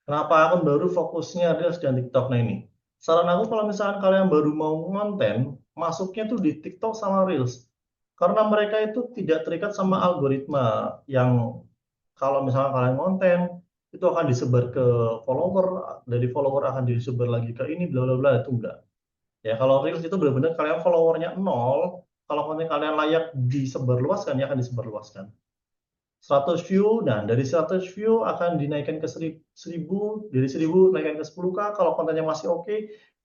Kenapa akun baru fokusnya Reels dan TikTok? Nah ini, saran aku kalau misalkan kalian baru mau konten, masuknya tuh di TikTok sama Reels. Karena mereka itu tidak terikat sama algoritma yang kalau misalkan kalian konten, itu akan disebar ke follower, dari follower akan disebar lagi ke ini, bla bla bla, itu enggak. Ya kalau Reels itu benar-benar kalian followernya nol, kalau konten kalian layak disebarluaskan, ya akan disebarluaskan. 100 view, nah dari 100 view akan dinaikkan ke 1000, dari 1000 naikkan ke 10K, kalau kontennya masih oke,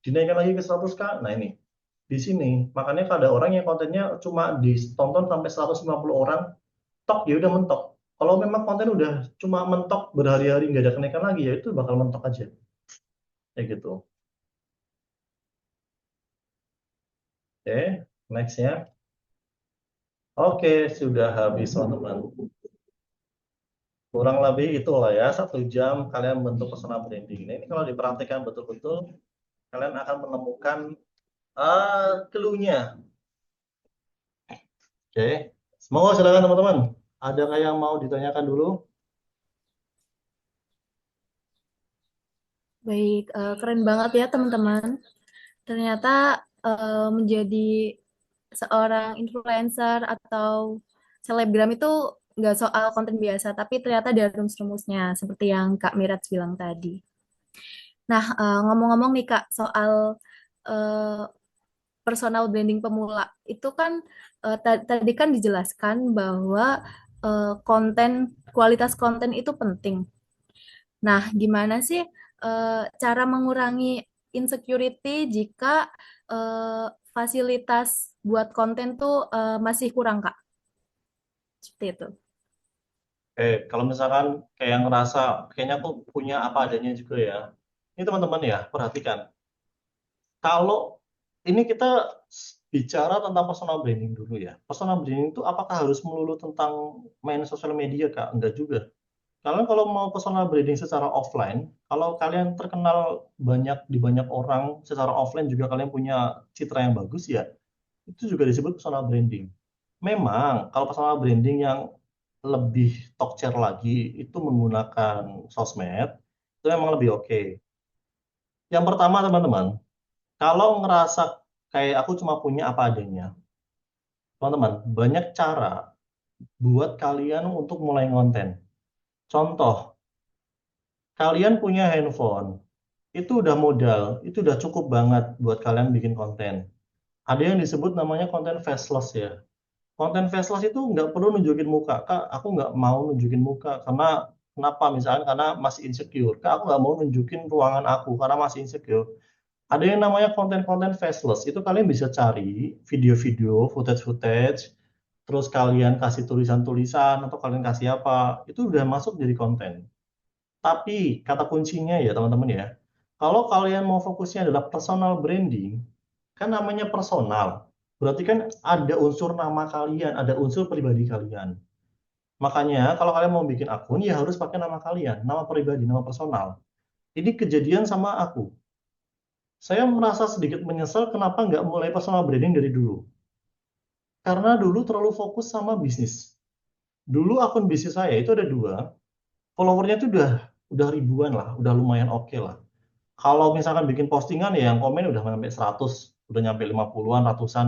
dinaikkan lagi ke 100K. Nah ini, di sini, makanya kalau ada orang yang kontennya cuma ditonton sampai 150 orang, tok ya udah mentok. Kalau memang konten udah cuma mentok berhari-hari nggak ada kenaikan lagi, ya itu bakal mentok aja. Kayak gitu. Oke, next-nya. Oke, sudah habis teman-teman. Kurang lebih itulah ya, 1 jam kalian bentuk personal branding. Nah, ini kalau diperhatikan betul-betul, kalian akan menemukan clue-nya. Oke, semoga silakan teman-teman. Ada nggak yang mau ditanyakan dulu? Baik, keren banget ya teman-teman. Ternyata menjadi seorang influencer atau selebgram itu nggak soal konten biasa, tapi ternyata ada rumus-rumusnya, seperti yang Kak Mirat bilang tadi. Nah, ngomong-ngomong nih Kak, soal eh, personal branding pemula, itu kan tadi kan dijelaskan bahwa konten, kualitas konten itu penting. Nah, gimana sih cara mengurangi insecurity jika eh, fasilitas buat konten tuh masih kurang, Kak? Seperti itu. Kalau misalkan kayak ngerasa kayaknya aku punya apa adanya juga ya. Ini teman-teman ya, perhatikan. Kalau ini kita bicara tentang personal branding dulu ya. Personal branding itu apakah harus melulu tentang main sosial media, Kak? Enggak juga. Kalian kalau mau personal branding secara offline, kalau kalian terkenal di banyak orang secara offline juga kalian punya citra yang bagus ya, itu juga disebut personal branding. Memang kalau personal branding yang lebih talk lagi itu menggunakan sosmed, Itu memang lebih oke. Yang pertama teman-teman, kalau ngerasa kayak aku cuma punya apa adanya, teman-teman, banyak cara buat kalian untuk mulai konten. Contoh, kalian punya handphone, itu udah modal, itu udah cukup banget buat kalian bikin konten. Ada yang disebut namanya konten faceless ya. Konten faceless itu nggak perlu nunjukin muka. Kak, aku nggak mau nunjukin muka. Karena, kenapa? Misalnya karena masih insecure. Kak, aku nggak mau nunjukin ruangan aku karena masih insecure. Ada yang namanya konten-konten faceless. Itu kalian bisa cari video-video, footage-footage, terus kalian kasih tulisan-tulisan, atau kalian kasih apa. Itu udah masuk jadi konten. Tapi kata kuncinya ya teman-teman ya, kalau kalian mau fokusnya adalah personal branding, kan namanya personal. Berarti kan ada unsur nama kalian, ada unsur pribadi kalian. Makanya kalau kalian mau bikin akun ya harus pakai nama kalian, nama pribadi, nama personal. Ini kejadian sama aku. Saya merasa sedikit menyesal kenapa nggak mulai personal branding dari dulu. Karena dulu terlalu fokus sama bisnis. Dulu akun bisnis saya itu ada dua, followernya itu udah ribuan lah, udah lumayan oke lah. Kalau misalkan bikin postingan ya yang komen udah sampai 100, udah nyampe 50-an, ratusan,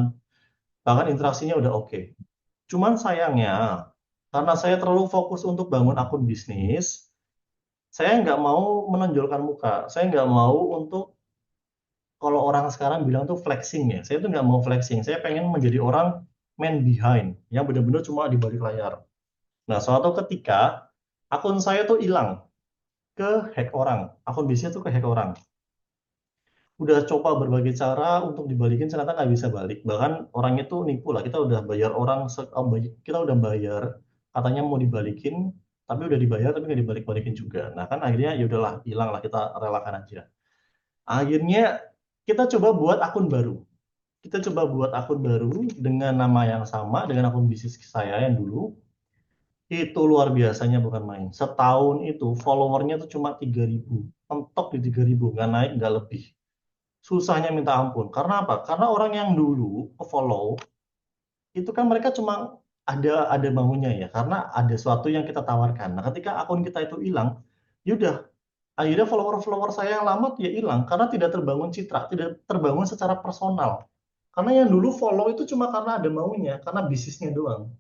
bahkan interaksinya udah oke. Cuman sayangnya, karena saya terlalu fokus untuk bangun akun bisnis, saya nggak mau menonjolkan muka. Saya nggak mau untuk, kalau orang sekarang bilang tuh flexing ya. Saya tuh nggak mau flexing. Saya pengen menjadi orang man behind, yang benar-benar cuma di balik layar. Nah, suatu ketika, akun saya tuh hilang, ke hack orang. Akun bisnis tuh ke hack orang. Udah coba berbagai cara untuk dibalikin, ternyata nggak bisa balik. Bahkan orangnya tuh nipu lah. Kita udah bayar orang, kita udah bayar, katanya mau dibalikin, tapi udah dibayar tapi nggak dibalik-balikin juga. Nah kan akhirnya ya udahlah, hilang lah, kita relakan aja. Akhirnya kita coba buat akun baru. Kita coba buat akun baru dengan nama yang sama dengan akun bisnis saya yang dulu. Itu luar biasanya bukan main. Setahun itu followernya tuh cuma 3.000. Mentok di 3.000, nggak naik nggak lebih. Susahnya minta ampun. Karena apa? Karena orang yang dulu follow itu kan mereka cuma ada bangunnya ya, karena ada sesuatu yang kita tawarkan. Nah, ketika akun kita itu hilang, yaudah, akhirnya follower-follower saya yang lama ya hilang karena tidak terbangun citra, tidak terbangun secara personal. Karena yang dulu follow itu cuma karena ada maunya, karena bisnisnya doang.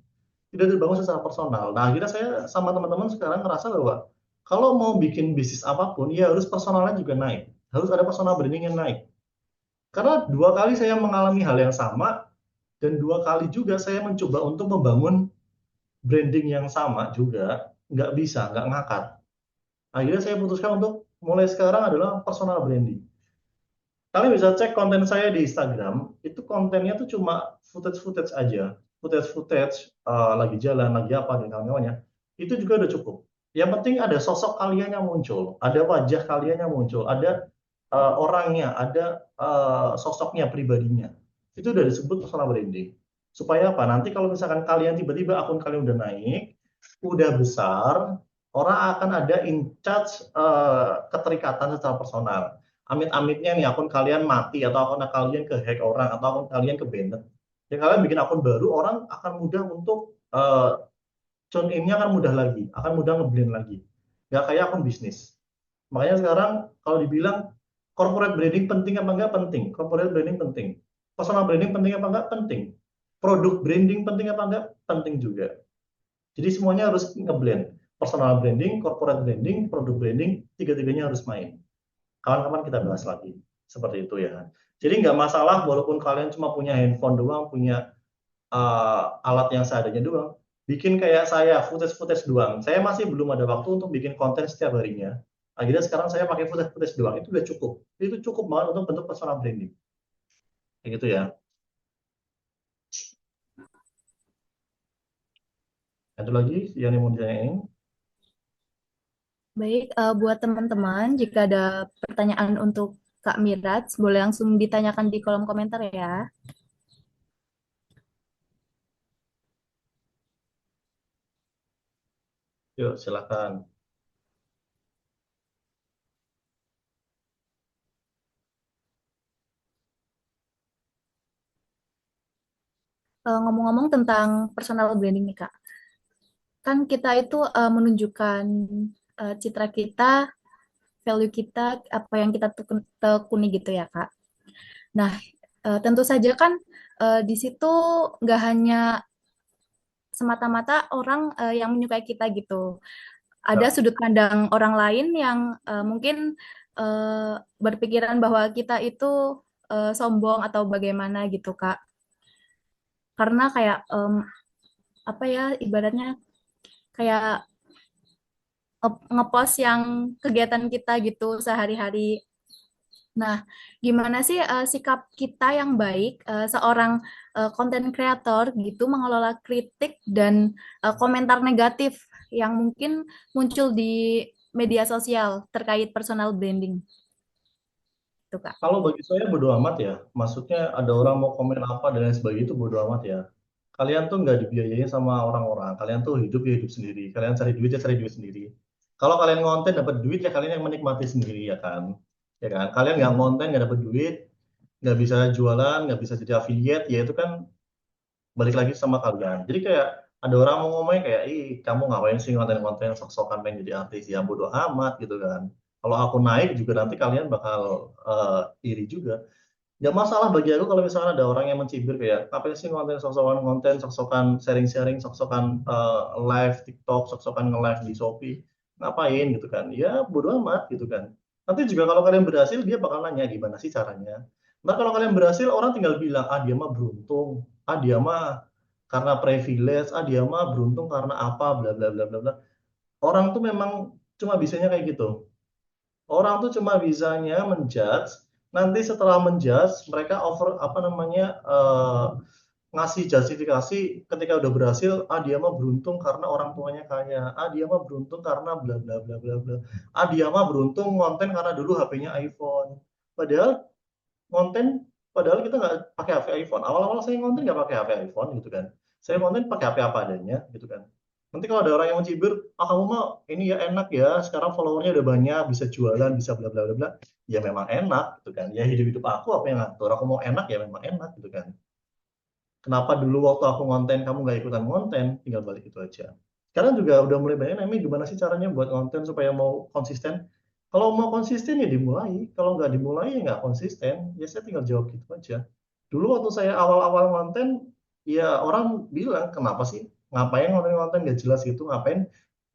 Tidak terbangun secara personal. Nah, akhirnya saya sama teman-teman sekarang ngerasa bahwa kalau mau bikin bisnis apapun, ya harus personalnya juga naik. Harus ada personal branding yang naik. Karena dua kali saya mengalami hal yang sama, dan dua kali juga saya mencoba untuk membangun branding yang sama juga, nggak bisa, nggak ngakak. Akhirnya saya putuskan untuk mulai sekarang adalah personal branding. Kalian bisa cek konten saya di Instagram, itu kontennya tuh cuma footage-footage aja. Footage-footage, lagi jalan, lagi apa, dan kawan-kawannya. Itu juga udah cukup. Yang penting ada sosok kalian yang muncul, ada wajah kalian yang muncul, ada orangnya, ada sosoknya, pribadinya. Itu udah disebut personal branding. Supaya apa? Nanti kalau misalkan kalian tiba-tiba akun kalian udah naik, udah besar, orang akan ada in charge, keterikatan secara personal. Amit-amitnya nih akun kalian mati, atau akun kalian ke hack orang, atau akun kalian ke banned. Ya kalian bikin akun baru, orang akan mudah untuk tune in-nya akan mudah lagi, akan mudah ngeblend lagi. Nggak kayak akun bisnis. Makanya sekarang kalau dibilang corporate branding penting apa enggak, penting. Corporate branding penting. Personal branding penting apa enggak, penting. Produk branding penting apa enggak, penting juga. Jadi semuanya harus ngeblend. Personal branding, corporate branding, produk branding, tiga-tiganya harus main. Kawan-kawan kita bahas lagi. Seperti itu ya. Jadi nggak masalah walaupun kalian cuma punya handphone doang, punya alat yang seadanya doang. Bikin kayak saya, footage-footage doang. Saya masih belum ada waktu untuk bikin konten setiap harinya. Akhirnya sekarang saya pakai footage-footage doang. Itu udah cukup. Itu cukup banget untuk bentuk personal branding. Kayak gitu ya. Ada lagi yang mau ditanyain? Baik, buat teman-teman, jika ada pertanyaan untuk Kak Miraj, boleh langsung ditanyakan di kolom komentar ya. Yuk, silakan. Ngomong-ngomong tentang personal branding nih Kak, kan kita itu menunjukkan citra kita value kita, apa yang kita tekuni gitu ya, Kak. Nah, tentu saja kan di situ nggak hanya semata-mata orang yang menyukai kita gitu. Ada Ya. sudut pandang orang lain yang mungkin berpikiran bahwa kita itu sombong atau bagaimana gitu, Kak. Karena kayak apa ya ibaratnya kayak ngepost yang kegiatan kita gitu sehari-hari. Nah, gimana sih sikap kita yang baik seorang konten kreator gitu mengelola kritik dan komentar negatif yang mungkin muncul di media sosial terkait personal branding, tuh Kak. Kalau bagi saya bodo amat ya. Maksudnya ada orang mau komen apa dan lain sebagainya itu bodo amat ya. Kalian tuh nggak dibiayain sama orang-orang. Kalian tuh hidup ya hidup sendiri. Kalian cari duit ya cari duit sendiri. Kalau kalian ngonten dapat duit ya kalian yang menikmati sendiri ya kan. Ya kan. Kalian nggak ngonten nggak dapat duit, nggak bisa jualan, nggak bisa jadi affiliate, ya itu kan balik lagi sama kalian. Jadi kayak ada orang mau ngomongin kayak, ih kamu ngapain sih konten-konten sok-sokan pengen jadi artis ya bodo amat gitu kan. Kalau aku naik juga nanti kalian bakal iri juga. Gak masalah bagi aku kalau misalnya ada orang yang mencibir kayak apa sih konten, sok-sokan sharing-sharing, sok-sokan live TikTok, sok-sokan nge-live di Shopee, ngapain gitu kan? Ya bodo amat gitu kan. Nanti juga kalau kalian berhasil dia bakal nanya gimana sih caranya. Ntar kalau kalian berhasil orang tinggal bilang ah dia mah beruntung, ah dia mah karena privilege, ah dia mah beruntung karena apa, bla bla bla bla bla. Orang tuh memang cuma bisanya kayak gitu. Orang tuh cuma bisanya menjudge, nanti setelah menjudge mereka over apa namanya ngasih justifikasi ketika udah berhasil, ah dia mah beruntung karena orang tuanya kaya, ah dia mah beruntung karena bla bla bla bla bla, ah dia mah beruntung konten karena dulu HP-nya iPhone. Padahal konten, padahal kita nggak pakai HP iPhone. Awal-awal saya konten nggak pakai HP iPhone gitu kan. Saya konten pakai HP apa adanya gitu kan. Nanti kalau ada orang yang mencibir, ah kamu mah ini ya enak ya, sekarang followernya udah banyak, bisa jualan, bisa bla bla bla bla. Ya memang enak gitu kan. Ya hidup-hidup aku apa yang ngatur. Aku mau enak ya memang enak gitu kan. Kenapa dulu waktu aku konten kamu nggak ikutan konten, tinggal balik itu aja. Sekarang juga udah mulai banyak nanya gimana sih caranya buat konten supaya mau konsisten. Kalau mau konsisten ya dimulai, kalau nggak dimulai ya nggak konsisten. Ya saya tinggal jawab gitu aja. Dulu waktu saya awal-awal konten, ya orang bilang kenapa sih ngapain konten-konten gak jelas gitu, ngapain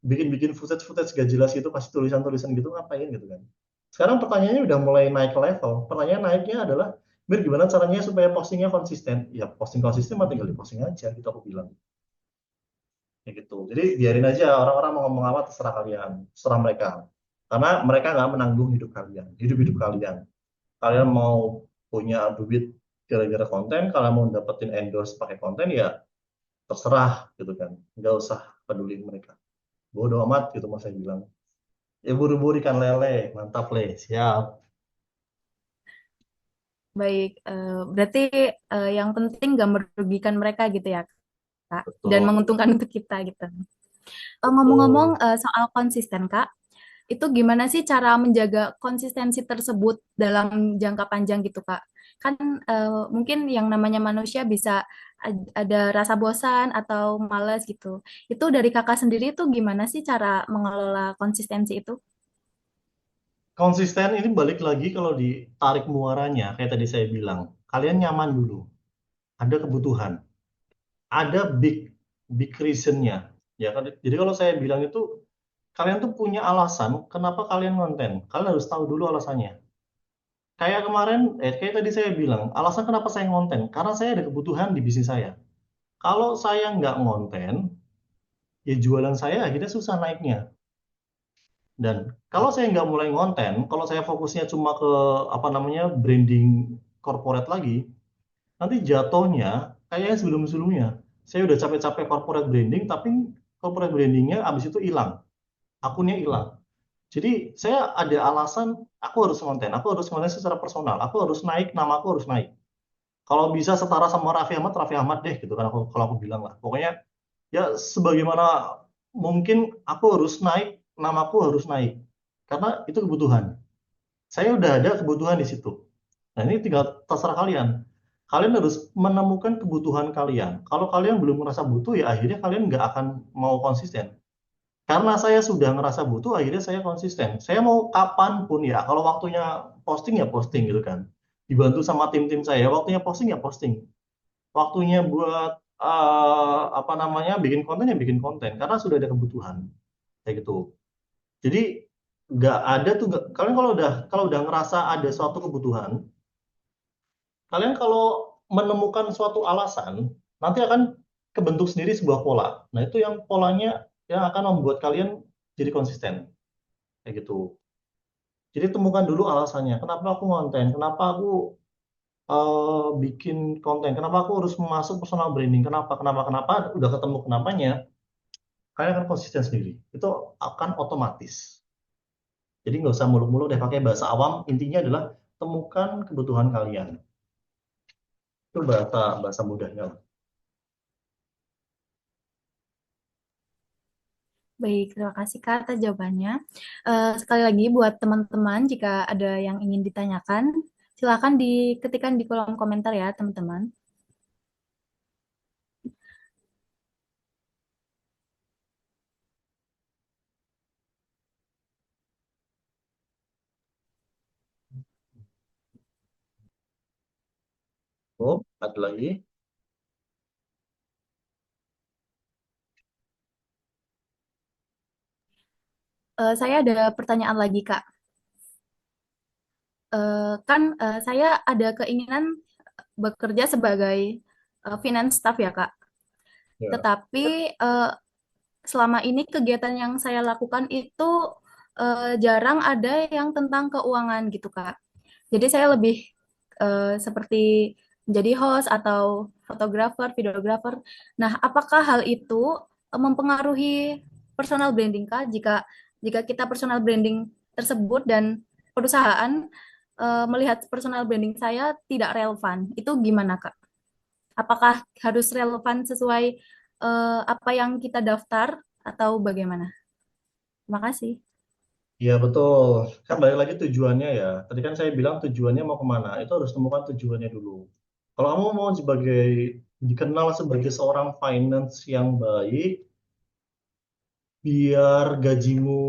bikin-bikin footage-footage gak jelas gitu, kasih tulisan-tulisan gitu ngapain gitu kan. Sekarang pertanyaannya udah mulai naik level. Pertanyaan naiknya adalah, Mir gimana caranya supaya postingnya konsisten? Ya posting konsisten mah tinggal di posting aja gitu aku bilang. Ya gitu. Jadi biarin aja orang-orang mau ngomong apa terserah kalian, terserah mereka. Karena mereka nggak menanggung hidup kalian, hidup-hidup kalian. Kalian mau punya duit gara-gara konten, kalian mau dapetin endorse pakai konten ya terserah gitu kan. Nggak usah peduli mereka. Bodoh amat gitu mas saya bilang. Ya buru-buru ikan lele, mantap le, siap. Baik, berarti yang penting gak merugikan mereka gitu ya, Kak, dan Betul, menguntungkan untuk kita gitu. Ngomong-ngomong betul. soal konsisten, Kak, itu gimana sih cara menjaga konsistensi tersebut dalam jangka panjang gitu, Kak? Kan mungkin yang namanya manusia bisa ada rasa bosan atau malas gitu. Itu dari Kakak sendiri tuh gimana sih cara mengelola konsistensi itu? Konsisten ini balik lagi kalau ditarik muaranya, kayak tadi saya bilang, kalian nyaman dulu, ada kebutuhan, ada big reasonnya, ya kan? Jadi kalau saya bilang itu, kalian tuh punya alasan kenapa kalian konten, kalian harus tahu dulu alasannya. Kayak kemarin, kayak tadi saya bilang, alasan kenapa saya ngonten, karena saya ada kebutuhan di bisnis saya. Kalau saya nggak ngonten, ya jualan saya akhirnya susah naiknya. Dan kalau saya nggak mulai ngonten, kalau saya fokusnya cuma ke apa namanya branding corporate lagi, nanti jatuhnya kayak sebelum-sebelumnya. Saya udah capek-capek corporate branding, tapi corporate brandingnya abis itu hilang, akunnya hilang. Jadi saya ada alasan aku harus ngonten secara personal, aku harus naik, nama aku harus naik. Kalau bisa setara sama Raffi Ahmad deh gitu kan aku kalau aku bilang lah. Pokoknya ya sebagaimana mungkin aku harus naik, namaku harus naik. Karena itu kebutuhan. Saya udah ada kebutuhan di situ. Nah ini tinggal terserah kalian. Kalian harus menemukan kebutuhan kalian. Kalau kalian belum merasa butuh ya akhirnya kalian nggak akan mau konsisten. Karena saya sudah ngerasa butuh, akhirnya saya konsisten. Saya mau kapanpun ya, kalau waktunya posting ya posting gitu kan. Dibantu sama tim-tim saya, waktunya posting ya posting. Waktunya buat apa namanya bikin konten ya bikin konten, karena sudah ada kebutuhan kayak gitu. Jadi nggak ada tuh, kalian kalau udah ngerasa ada suatu kebutuhan, kalian kalau menemukan suatu alasan, nanti akan kebentuk sendiri sebuah pola. Nah, itu yang polanya yang akan membuat kalian jadi konsisten. Kayak gitu. Jadi temukan dulu alasannya. Kenapa aku ngonten? Kenapa aku bikin konten? Kenapa aku harus masuk personal branding? Kenapa? Kenapa? Kenapa? Udah ketemu kenapanya, kalian akan konsisten sendiri. Itu akan otomatis. Jadi nggak usah muluk-muluk deh pakai bahasa awam. Intinya adalah temukan kebutuhan kalian. Itu bahasa bahasa mudahnya lah. Baik, terima kasih Kak atas jawabannya. Sekali lagi buat teman-teman, jika ada yang ingin ditanyakan, silakan diketikkan di kolom komentar ya, teman-teman. Oh, ada lagi. Saya ada pertanyaan lagi, Kak. Kan saya ada keinginan bekerja sebagai finance staff ya, Kak. Ya. Tetapi selama ini kegiatan yang saya lakukan itu jarang ada yang tentang keuangan gitu, Kak. Jadi saya lebih seperti menjadi host atau fotografer, videografer. Nah, apakah hal itu mempengaruhi personal branding, Kak? Jika kita personal branding tersebut dan perusahaan melihat personal branding saya tidak relevan, itu gimana, Kak? Apakah harus relevan sesuai apa yang kita daftar atau bagaimana? Terima kasih. Iya betul, kan balik lagi tujuannya ya. Tadi kan saya bilang tujuannya mau kemana, itu harus temukan tujuannya dulu. Kalau kamu mau dikenal sebagai seorang finance yang baik, biar gajimu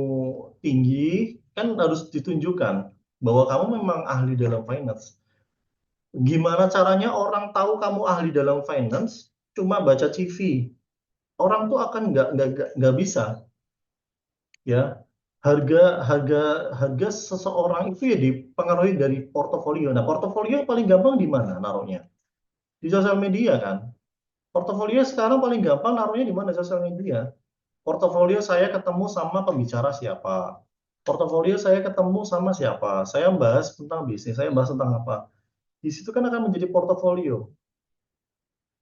tinggi, kan harus ditunjukkan bahwa kamu memang ahli dalam finance. Gimana caranya orang tahu kamu ahli dalam finance? Cuma baca CV. Orang tuh akan nggak bisa, ya. harga harga harga seseorang itu ya dipengaruhi dari portofolio. Nah, portofolio yang paling gampang di mana naruhnya? Di sosial media kan. Portofolio sekarang paling gampang naruhnya di mana? Sosial media. Portofolio saya ketemu sama pembicara siapa? Portofolio saya ketemu sama siapa? Saya bahas tentang bisnis, saya bahas tentang apa? Di situ kan akan menjadi portofolio.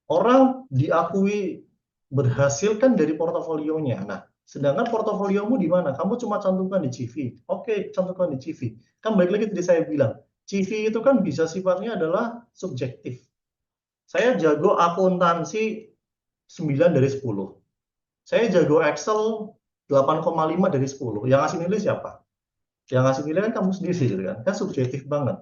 Orang diakui berhasil kan dari portofolionya. Nah, sedangkan portofoliomu di mana? Kamu cuma cantumkan di CV. Oke, cantumkan di CV. Kan baik lagi tadi saya bilang, CV itu kan bisa sifatnya adalah subjektif. Saya jago akuntansi 9 dari 10. Saya jago Excel 8,5 dari 10. Yang ngasih nilai siapa? Yang ngasih nilai kan kamu sendiri gitu kan. Kan subjektif banget.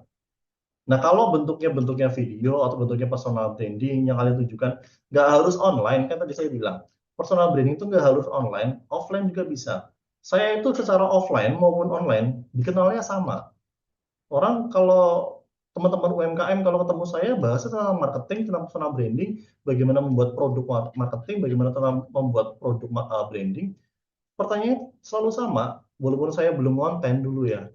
Nah, kalau bentuknya video atau bentuknya personal branding yang kalian tunjukkan, nggak harus online, kan tadi saya bilang, personal branding itu nggak harus online, offline juga bisa. Saya itu secara offline maupun online, dikenalnya sama. Orang kalau teman-teman UMKM kalau ketemu saya bahas tentang marketing, tentang personal branding, bagaimana membuat produk marketing, bagaimana tentang membuat produk branding, pertanyaannya selalu sama, walaupun saya belum konten dulu ya.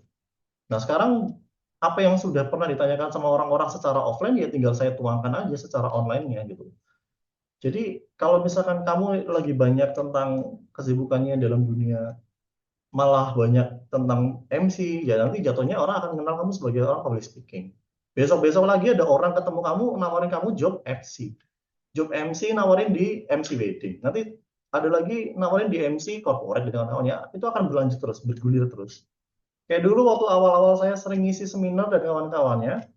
Nah, sekarang apa yang sudah pernah ditanyakan sama orang-orang secara offline ya tinggal saya tuangkan aja secara online-nya gitu. Jadi kalau misalkan kamu lagi banyak tentang kesibukannya dalam dunia, malah banyak tentang MC, ya nanti jatuhnya orang akan mengenal kamu sebagai orang public speaking. Besok-besok lagi ada orang ketemu kamu, nawarin kamu job MC. Job MC nawarin di MC wedding. Nanti ada lagi nawarin di MC corporate dengan kawannya. Itu akan berlanjut terus, bergulir terus. Kayak dulu waktu awal-awal saya sering ngisi seminar dan kawan-kawannya,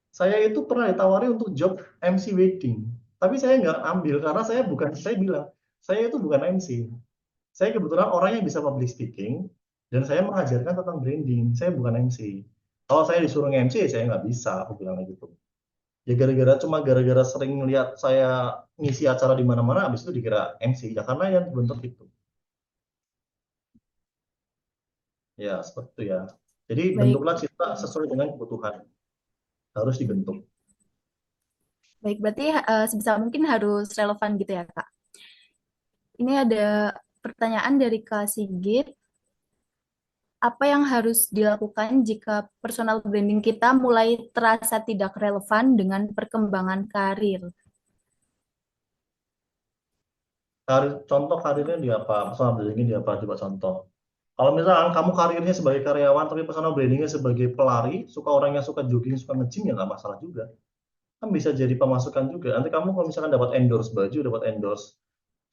saya itu pernah ditawari untuk job MC wedding. Tapi saya nggak ambil karena saya bilang, saya itu bukan MC. Saya kebetulan orang yang bisa public speaking dan saya mengajarkan tentang branding. Saya bukan MC. Kalau saya disuruh MC, saya nggak bisa, aku bilang gitu. Ya gara-gara sering lihat saya ngisi acara di mana-mana, habis itu dikira MC. Ya karena yang bentuk itu. Ya, seperti itu ya. Jadi Baik, bentuklah citra sesuai dengan kebutuhan. Harus dibentuk. baik. Berarti sebisa mungkin harus relevan gitu ya, Kak. Ini ada pertanyaan dari Kak Sigit. Apa yang harus dilakukan jika personal branding kita mulai terasa tidak relevan dengan perkembangan karir? Contoh karirnya di apa? Personal brandingnya di apa? Coba contoh. Kalau misalkan kamu karirnya sebagai karyawan, tapi personal brandingnya sebagai pelari, suka orang yang suka jogging, suka nge-gym, ya nggak masalah juga. Kan bisa jadi pemasukan juga. Nanti kamu kalau misalkan dapat endorse baju, dapat endorse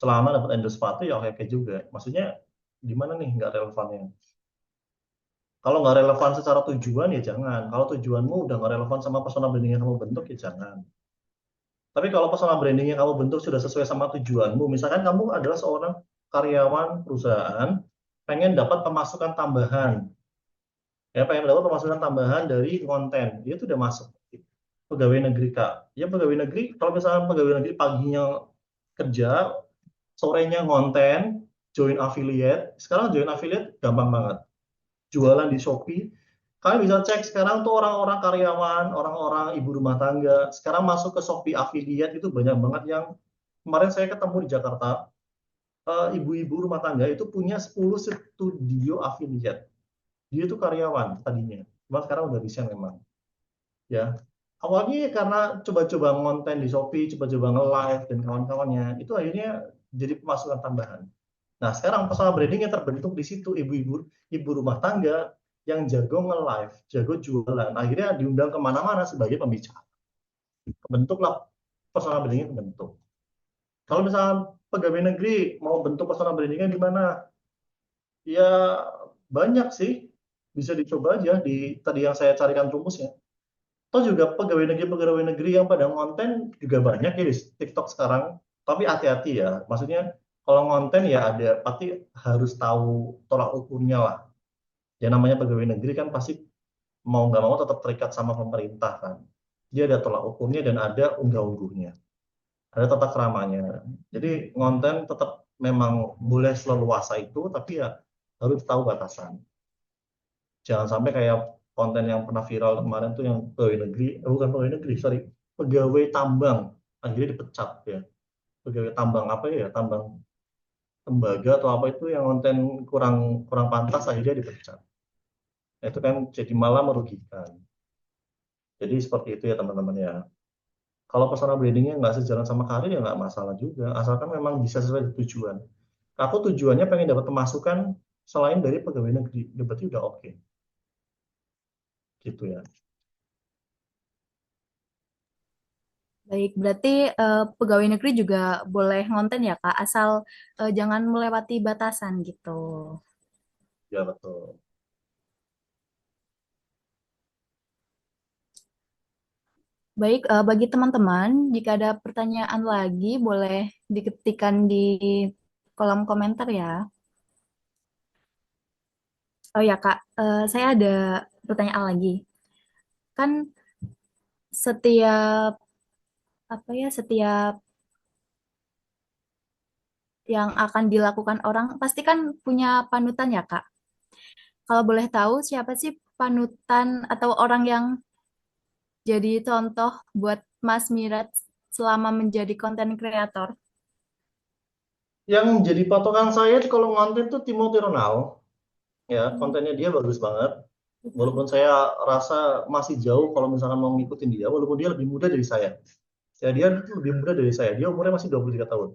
celana, dapat endorse sepatu, ya oke-oke juga. Maksudnya, gimana nih nggak relevannya? Kalau nggak relevan secara tujuan, ya jangan. Kalau tujuanmu udah nggak relevan sama personal branding yang kamu bentuk, ya jangan. Tapi kalau personal branding yang kamu bentuk sudah sesuai sama tujuanmu, misalkan kamu adalah seorang karyawan perusahaan, pengen dapat pemasukan tambahan, ya pengen dapat pemasukan tambahan dari konten, itu udah masuk. Pegawai negeri Kak, ya pegawai negeri, kalau misalnya pegawai negeri paginya kerja, sorenya konten, join affiliate, sekarang join affiliate gampang banget. Jualan di Shopee, kalian bisa cek sekarang tuh orang-orang karyawan, orang-orang ibu rumah tangga, sekarang masuk ke Shopee affiliate itu banyak banget yang kemarin saya ketemu di Jakarta, ibu-ibu rumah tangga itu punya 10 studio affiliate. Dia itu karyawan tadinya, cuma sekarang udah resign memang. Ya, awalnya ya karena coba-coba ngonten di Shopee, coba-coba nge-live dan kawan-kawannya, itu akhirnya jadi pemasukan tambahan. Nah, sekarang personal brandingnya terbentuk di situ, ibu rumah tangga yang jago nge-live, jago jualan, akhirnya diundang kemana-mana sebagai pembicara. Bentuklah personal brandingnya terbentuk. Kalau misalnya pegawai negeri mau bentuk personal brandingnya di mana? Ya banyak sih, bisa dicoba aja di tadi yang saya carikan rumusnya. Toh juga pegawai negeri yang pada konten juga banyak ya di TikTok sekarang. Tapi hati-hati ya, maksudnya kalau konten ya ada pasti harus tahu tolak ukurnya lah. Ya namanya pegawai negeri kan pasti mau nggak mau tetap terikat sama pemerintah kan. Dia ada tolak ukurnya dan ada unggah-ungguhnya. Ada tata keramanya. Jadi konten tetap memang boleh seleluasa itu, tapi ya harus tahu batasan. Jangan sampai kayak konten yang pernah viral kemarin tuh yang pegawai negeri, bukan pegawai negeri, sorry, pegawai tambang akhirnya dipecat ya. Pegawai tambang apa ya, tambang tembaga atau apa itu yang konten kurang kurang pantas akhirnya dipecat. Nah, itu kan jadi malah merugikan. Jadi seperti itu ya teman-teman ya. Kalau personal brandingnya nggak sejalan sama karir ya nggak masalah juga, asalkan memang bisa sesuai tujuan. Aku tujuannya pengen dapat pemasukan selain dari pegawai negeri, ya berarti udah oke, gitu ya. Baik, berarti pegawai negeri juga boleh ngonten ya, Kak, asal jangan melewati batasan gitu. Ya betul. Baik, bagi teman-teman, jika ada pertanyaan lagi, boleh diketikkan di kolom komentar ya. Oh ya, Kak, saya ada pertanyaan lagi. Kan setiap apa ya, setiap yang akan dilakukan orang pasti kan punya panutan ya, Kak. Kalau boleh tahu siapa sih panutan atau orang yang jadi contoh buat Mas Mirat selama menjadi konten kreator? Yang jadi patokan saya kalau ngonten tuh Timothy Ronald, ya Hmm. kontennya dia bagus banget. Walaupun saya rasa masih jauh kalau misalkan mau ngikutin dia, walaupun dia lebih muda dari saya. Ya dia lebih muda dari saya, dia umurnya masih 23 tahun.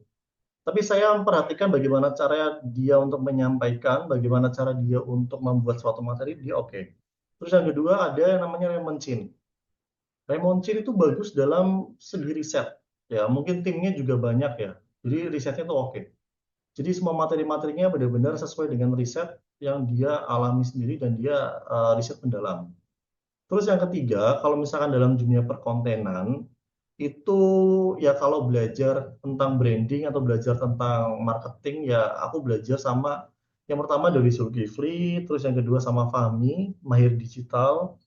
Tapi saya memperhatikan bagaimana cara dia untuk menyampaikan, bagaimana cara dia untuk membuat suatu materi, dia oke. Terus yang kedua ada yang namanya Raymond Chin. Raymond Chin itu bagus dalam segi riset. Ya, mungkin timnya juga banyak ya. Jadi risetnya tuh oke. Jadi semua materi-materinya benar-benar sesuai dengan riset yang dia alami sendiri dan dia riset mendalam. Terus yang ketiga, kalau misalkan dalam dunia perkontenan, itu ya kalau belajar tentang branding atau belajar tentang marketing, ya aku belajar sama yang pertama dari Zulkifli, terus yang kedua sama Fahmi, Mahir Digital,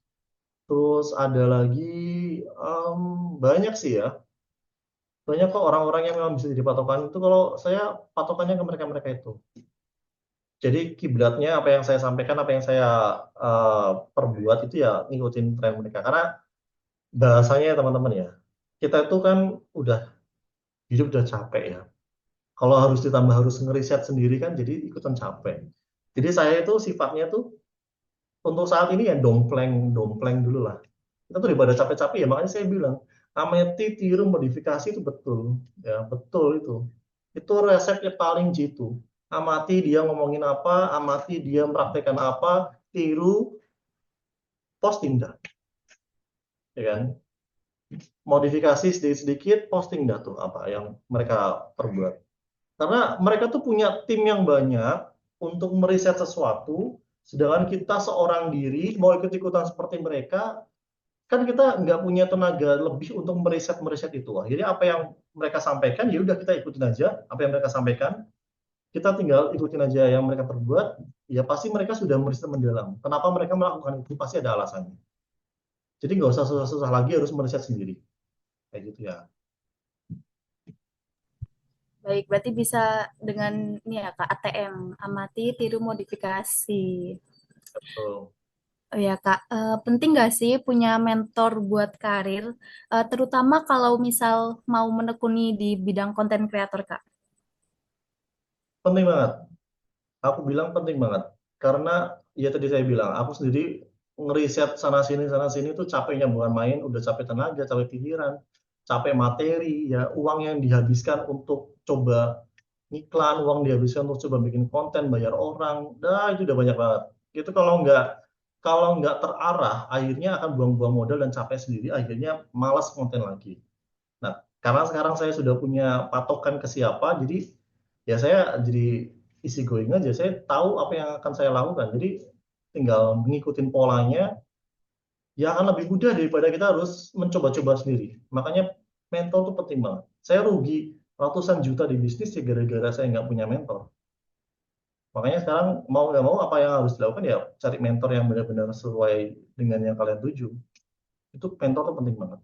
terus ada lagi em, banyak sih ya, banyak kok orang-orang yang memang bisa jadi patokan itu kalau saya patokannya ke mereka-mereka itu. Jadi kiblatnya apa yang saya sampaikan, apa yang saya perbuat itu ya ngikutin tren mereka. Karena bahasanya ya teman-teman ya, kita itu kan udah hidup udah capek ya. Kalau harus ditambah harus ngeriset sendiri kan jadi ikutan capek. Jadi saya itu sifatnya tuh untuk saat ini ya dompleng, dompleng dulu lah. Kita tuh daripada capek-capek ya makanya saya bilang amati, tiru, modifikasi itu betul. Ya, betul itu. Itu resepnya paling jitu. Amati dia ngomongin apa, amati dia mempraktekkan apa, tiru, posting dah. Ya kan? Modifikasi sedikit-sedikit, posting dah tuh apa yang mereka perbuat. Karena mereka tuh punya tim yang banyak untuk meriset sesuatu, sedangkan kita seorang diri mau ikut-ikutan seperti mereka, kan kita nggak punya tenaga lebih untuk meriset-meriset itu. Jadi apa yang mereka sampaikan, ya udah kita ikutin aja apa yang mereka sampaikan, kita tinggal ikutin aja yang mereka perbuat, ya pasti mereka sudah meriset mendalam. Kenapa mereka melakukan itu? Pasti ada alasannya. Jadi nggak usah susah-susah lagi harus meriset sendiri. Kayak gitu ya. Baik, berarti bisa dengan ini ya Kak, ATM, amati, tiru, modifikasi. Betul. Oh ya Kak, penting nggak sih punya mentor buat karir, terutama kalau misal mau menekuni di bidang konten kreator Kak? Penting banget. Aku bilang penting banget. Karena ya tadi saya bilang, aku sendiri ngeriset sana sini tuh capeknya bukan main, udah capek tenaga, capek pikiran, capek materi, ya uang yang dihabiskan untuk coba iklan, uang dihabiskan untuk coba bikin konten, bayar orang, dah itu udah banyak banget. Itu kalau nggak terarah, akhirnya akan buang-buang modal dan capek sendiri, akhirnya malas konten lagi. Nah, karena sekarang saya sudah punya patokan ke siapa, jadi ya saya jadi easy going aja. Saya tahu apa yang akan saya lakukan. Jadi tinggal mengikuti polanya, ya akan lebih mudah daripada kita harus mencoba-coba sendiri. Makanya mentor itu penting banget. Saya rugi ratusan juta di bisnis ya gara-gara saya nggak punya mentor. Makanya sekarang mau nggak mau apa yang harus dilakukan ya cari mentor yang benar-benar sesuai dengan yang kalian tuju. Itu mentor itu penting banget.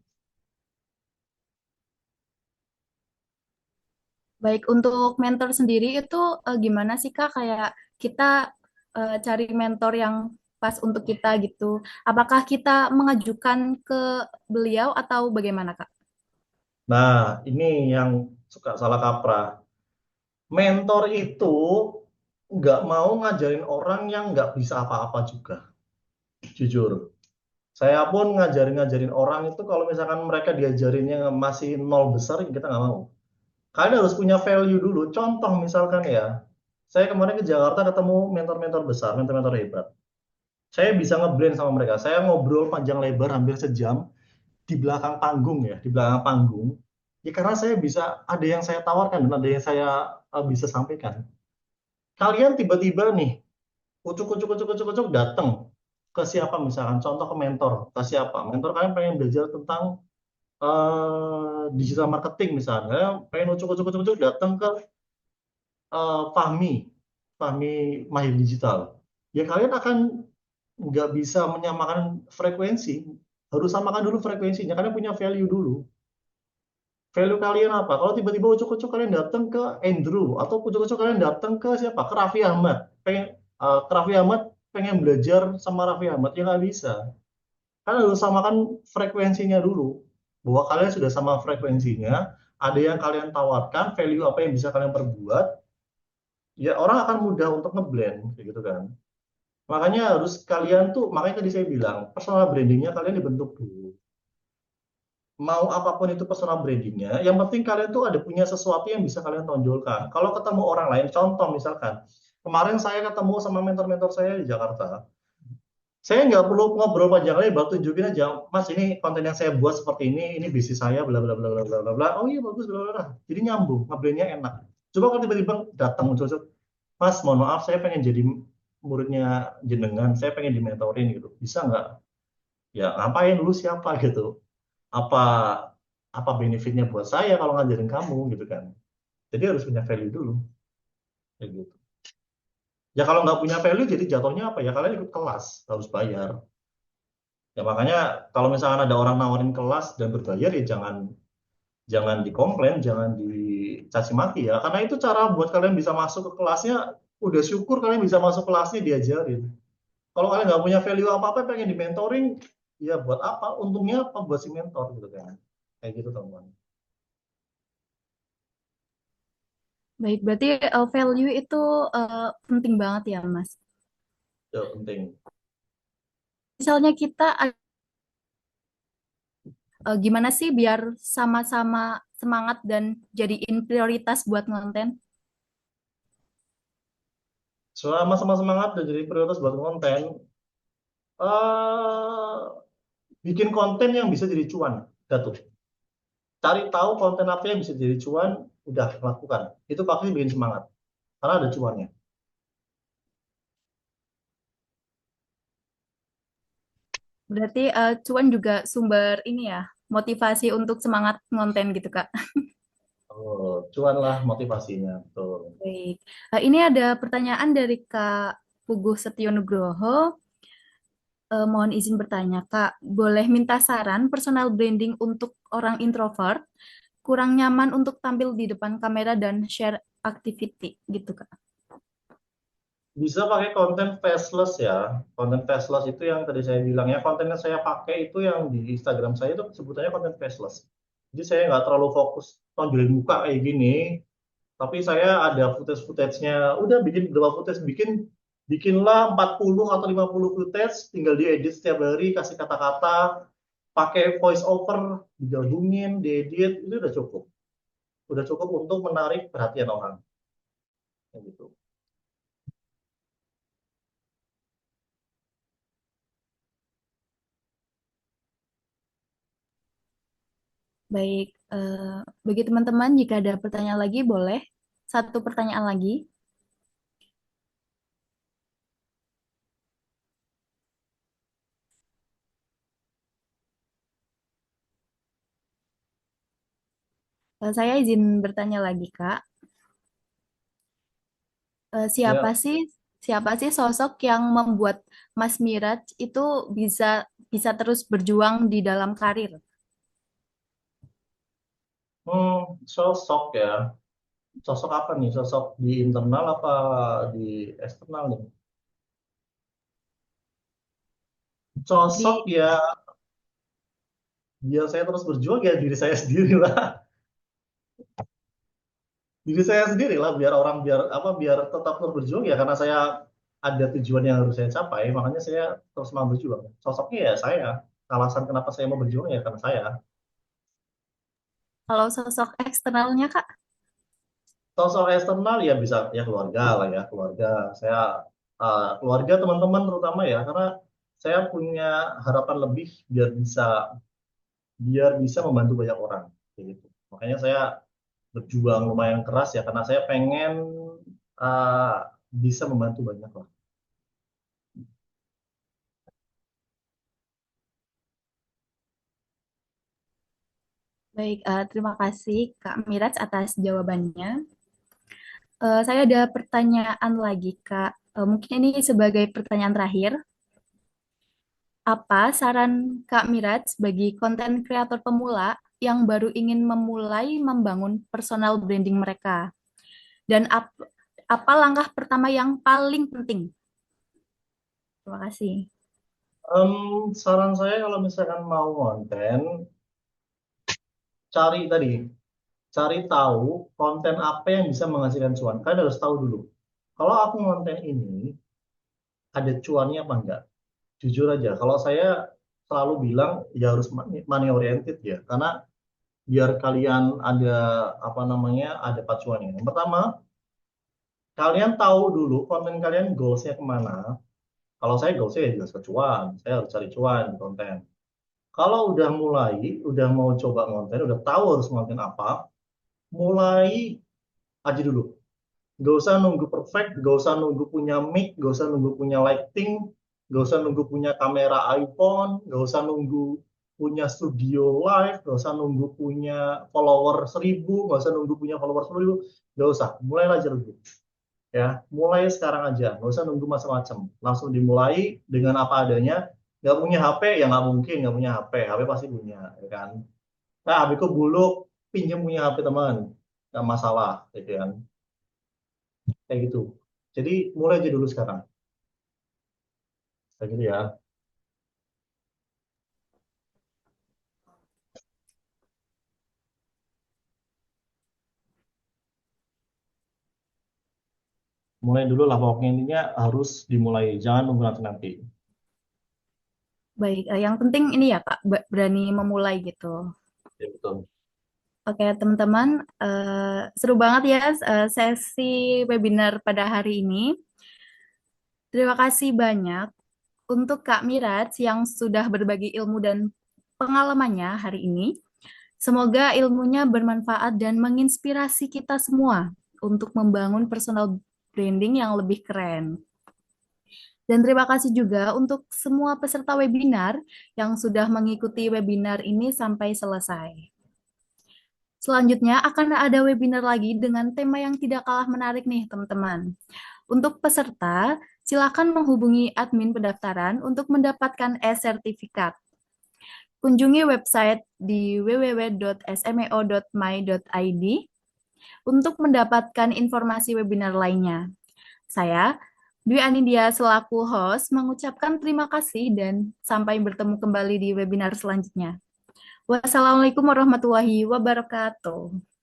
Baik, untuk mentor sendiri itu gimana sih Kak? Kayak kita cari mentor yang pas untuk kita gitu. Apakah kita mengajukan ke beliau atau bagaimana Kak? Nah, ini yang suka salah kaprah. Mentor itu nggak mau ngajarin orang yang nggak bisa apa-apa juga. Jujur. Saya pun ngajarin-ngajarin orang itu kalau misalkan mereka diajarinnya masih nol besar, kita nggak mau. Kalian harus punya value dulu. Contoh misalkan ya, saya kemarin ke Jakarta ketemu mentor-mentor besar, mentor-mentor hebat. Saya bisa ngeblend sama mereka. Saya ngobrol panjang lebar hampir sejam di belakang panggung ya, di belakang panggung. Ya karena saya bisa, ada yang saya tawarkan dan ada yang saya bisa sampaikan. Kalian tiba-tiba nih, ucuk-ucuk datang ke siapa misalkan, contoh ke mentor, ke siapa? Mentor kalian pengen belajar tentang digital marketing misalnya, pengen ucuk-ucuk datang ke Fahmi, Fahmi Mahir Digital. Ya kalian akan nggak bisa menyamakan frekuensi, harus samakan dulu frekuensinya, kalian punya value dulu. Value kalian apa? Kalau tiba-tiba ucuk-ucuk kalian datang ke Andrew atau ucuk-ucuk kalian datang ke siapa? Ke Raffi Ahmad. Ke Raffi Ahmad pengen belajar sama Raffi Ahmad ya nggak bisa. Kalian harus samakan frekuensinya dulu. Bahwa kalian sudah sama frekuensinya, ada yang kalian tawarkan, value apa yang bisa kalian perbuat, ya orang akan mudah untuk ngeblend kayak gitu kan. Makanya harus kalian tuh, makanya tadi saya bilang, personal brandingnya kalian dibentuk dulu. Mau apapun itu personal brandingnya, yang penting kalian tuh ada punya sesuatu yang bisa kalian tonjolkan. Kalau ketemu orang lain, contoh misalkan, kemarin saya ketemu sama mentor-mentor saya di Jakarta, saya nggak perlu ngobrol panjang lebar, tunjukin aja, Mas ini konten yang saya buat seperti ini bisnis saya, bla bla bla bla bla bla bla. Oh iya bagus, bla bla bla. Jadi nyambung, ngeblendnya enak. Coba kalau tiba-tiba datang muncul, Mas mohon maaf saya pengen jadi muridnya jenengan, saya pengen dimentorin gitu, bisa nggak? Ya ngapain dulu siapa gitu? Apa apa benefitnya buat saya kalau ngajarin kamu gitu kan? Jadi harus punya value dulu, kayak gitu. Ya kalau nggak punya value, jadi jatuhnya apa ya? Kalian ikut kelas harus bayar. Ya makanya kalau misalkan ada orang nawarin kelas dan berbayar ya jangan jangan dikomplain, jangan dicaci maki ya. Karena itu cara buat kalian bisa masuk ke kelasnya udah syukur kalian bisa masuk kelasnya diajarin. Kalau kalian nggak punya value apa-apa, pengen di mentoring, ya buat apa? Untungnya apa buat si mentor gitu kan? Kayak gitu teman-teman. Baik, berarti value itu penting banget ya, Mas. Itu penting. Misalnya kita gimana sih biar sama-sama semangat dan jadiin prioritas buat konten? Selama sama semangat dan jadi prioritas buat konten, eh bikin konten yang bisa jadi cuan. Satu. Cari tahu konten apa yang bisa jadi cuan, udah lakukan. Itu pasti bikin semangat. Karena ada cuannya. Berarti cuan juga sumber ini ya, motivasi untuk semangat konten gitu, Kak. Oh, cuan lah motivasinya. Betul. Baik. Ini ada pertanyaan dari Kak Puguh Setio Nugroho. Mohon izin bertanya, Kak. Boleh minta saran personal branding untuk orang introvert, kurang nyaman untuk tampil di depan kamera dan share activity gitu, Kak. Bisa pakai konten faceless ya. Konten faceless itu yang tadi saya bilang ya. Konten yang saya pakai itu yang di Instagram saya itu sebutannya konten faceless. Jadi saya nggak terlalu fokus tonjolin muka kayak gini. Tapi saya ada footage-nya. Udah bikin berapa footage? Bikinlah 40 atau 50 footage. Tinggal diedit setiap hari. Kasih kata-kata. Pakai voice over. Digabungin, diedit. Itu udah cukup. Udah cukup untuk menarik perhatian orang. Kayak gitu. Baik, bagi teman-teman jika ada pertanyaan lagi boleh. Satu pertanyaan lagi. Saya izin bertanya lagi, Kak. Eh, siapa Ya. sih siapa sih sosok yang membuat Mas Miraj itu bisa bisa terus berjuang di dalam karir? Sosok ya. Sosok apa nih? Sosok di internal apa di eksternal nih? Sosok Di ya, biar saya terus berjuang ya diri saya sendiri lah. Diri saya sendiri lah, biar orang biar apa biar tetap terus berjuang ya karena saya ada tujuan yang harus saya capai, makanya saya terus mau berjuang. Sosoknya ya saya. Alasan kenapa saya mau berjuang ya karena saya. kalau sosok eksternalnya, Kak? Sosok eksternal ya bisa ya keluarga lah ya, keluarga. Saya keluarga teman-teman terutama ya karena saya punya harapan lebih biar bisa membantu banyak orang kayak gitu. Makanya saya berjuang lumayan keras ya karena saya pengen uh, bisa membantu banyak lah. Baik, terima kasih Kak Miraj atas jawabannya. Saya ada pertanyaan lagi, Kak. Mungkin ini sebagai pertanyaan terakhir. Apa saran Kak Miraj bagi konten kreator pemula yang baru ingin memulai membangun personal branding mereka? Dan apa langkah pertama yang paling penting? Terima kasih. Saran saya kalau misalkan mau konten, cari tadi, cari tahu konten apa yang bisa menghasilkan cuan. Kalian harus tahu dulu. Kalau aku konten ini ada cuannya apa enggak? Jujur aja, kalau saya selalu bilang ya harus money oriented ya, karena biar kalian ada apa namanya ada pacuannya. Yang pertama, kalian tahu dulu konten kalian goalsnya kemana. Kalau saya goalsnya ya jelas ke cuan, saya harus cari cuan di konten. Kalau udah mulai, udah mau coba konten, udah tahu harus konten apa, mulai aja dulu. Gak usah nunggu perfect, gak usah nunggu punya mic, gak usah nunggu punya lighting, gak usah nunggu punya kamera iPhone, gak usah nunggu punya studio live, gak usah nunggu punya follower 1.000, gak usah nunggu punya follower 10.000, gak usah, mulai aja dulu. Ya, mulai sekarang aja, nggak usah nunggu macam-macam. Langsung dimulai dengan apa adanya. Nggak punya HP, ya nggak mungkin nggak punya HP. HP pasti punya, ya kan? Nah, HP-ku buluk, pinjam punya HP teman, nggak masalah, gitu kan? Kayak gitu. Jadi mulai aja dulu sekarang. Kayak gitu ya. Mulai dulu lah pokoknya intinya harus dimulai. Jangan nunggu nanti-nanti. Baik, yang penting ini ya Kak, berani memulai gitu. Ya betul. Oke, teman-teman, seru banget ya sesi webinar pada hari ini. Terima kasih banyak untuk Kak Miraj yang sudah berbagi ilmu dan pengalamannya hari ini. Semoga ilmunya bermanfaat dan menginspirasi kita semua untuk membangun personal branding yang lebih keren. Dan terima kasih juga untuk semua peserta webinar yang sudah mengikuti webinar ini sampai selesai. Selanjutnya akan ada webinar lagi dengan tema yang tidak kalah menarik nih teman-teman. Untuk peserta, silakan menghubungi admin pendaftaran untuk mendapatkan e-sertifikat. Kunjungi website di www.smeo.my.id untuk mendapatkan informasi webinar lainnya. Saya, Dwi Anidia selaku host mengucapkan terima kasih dan sampai bertemu kembali di webinar selanjutnya. Wassalamualaikum warahmatullahi wabarakatuh.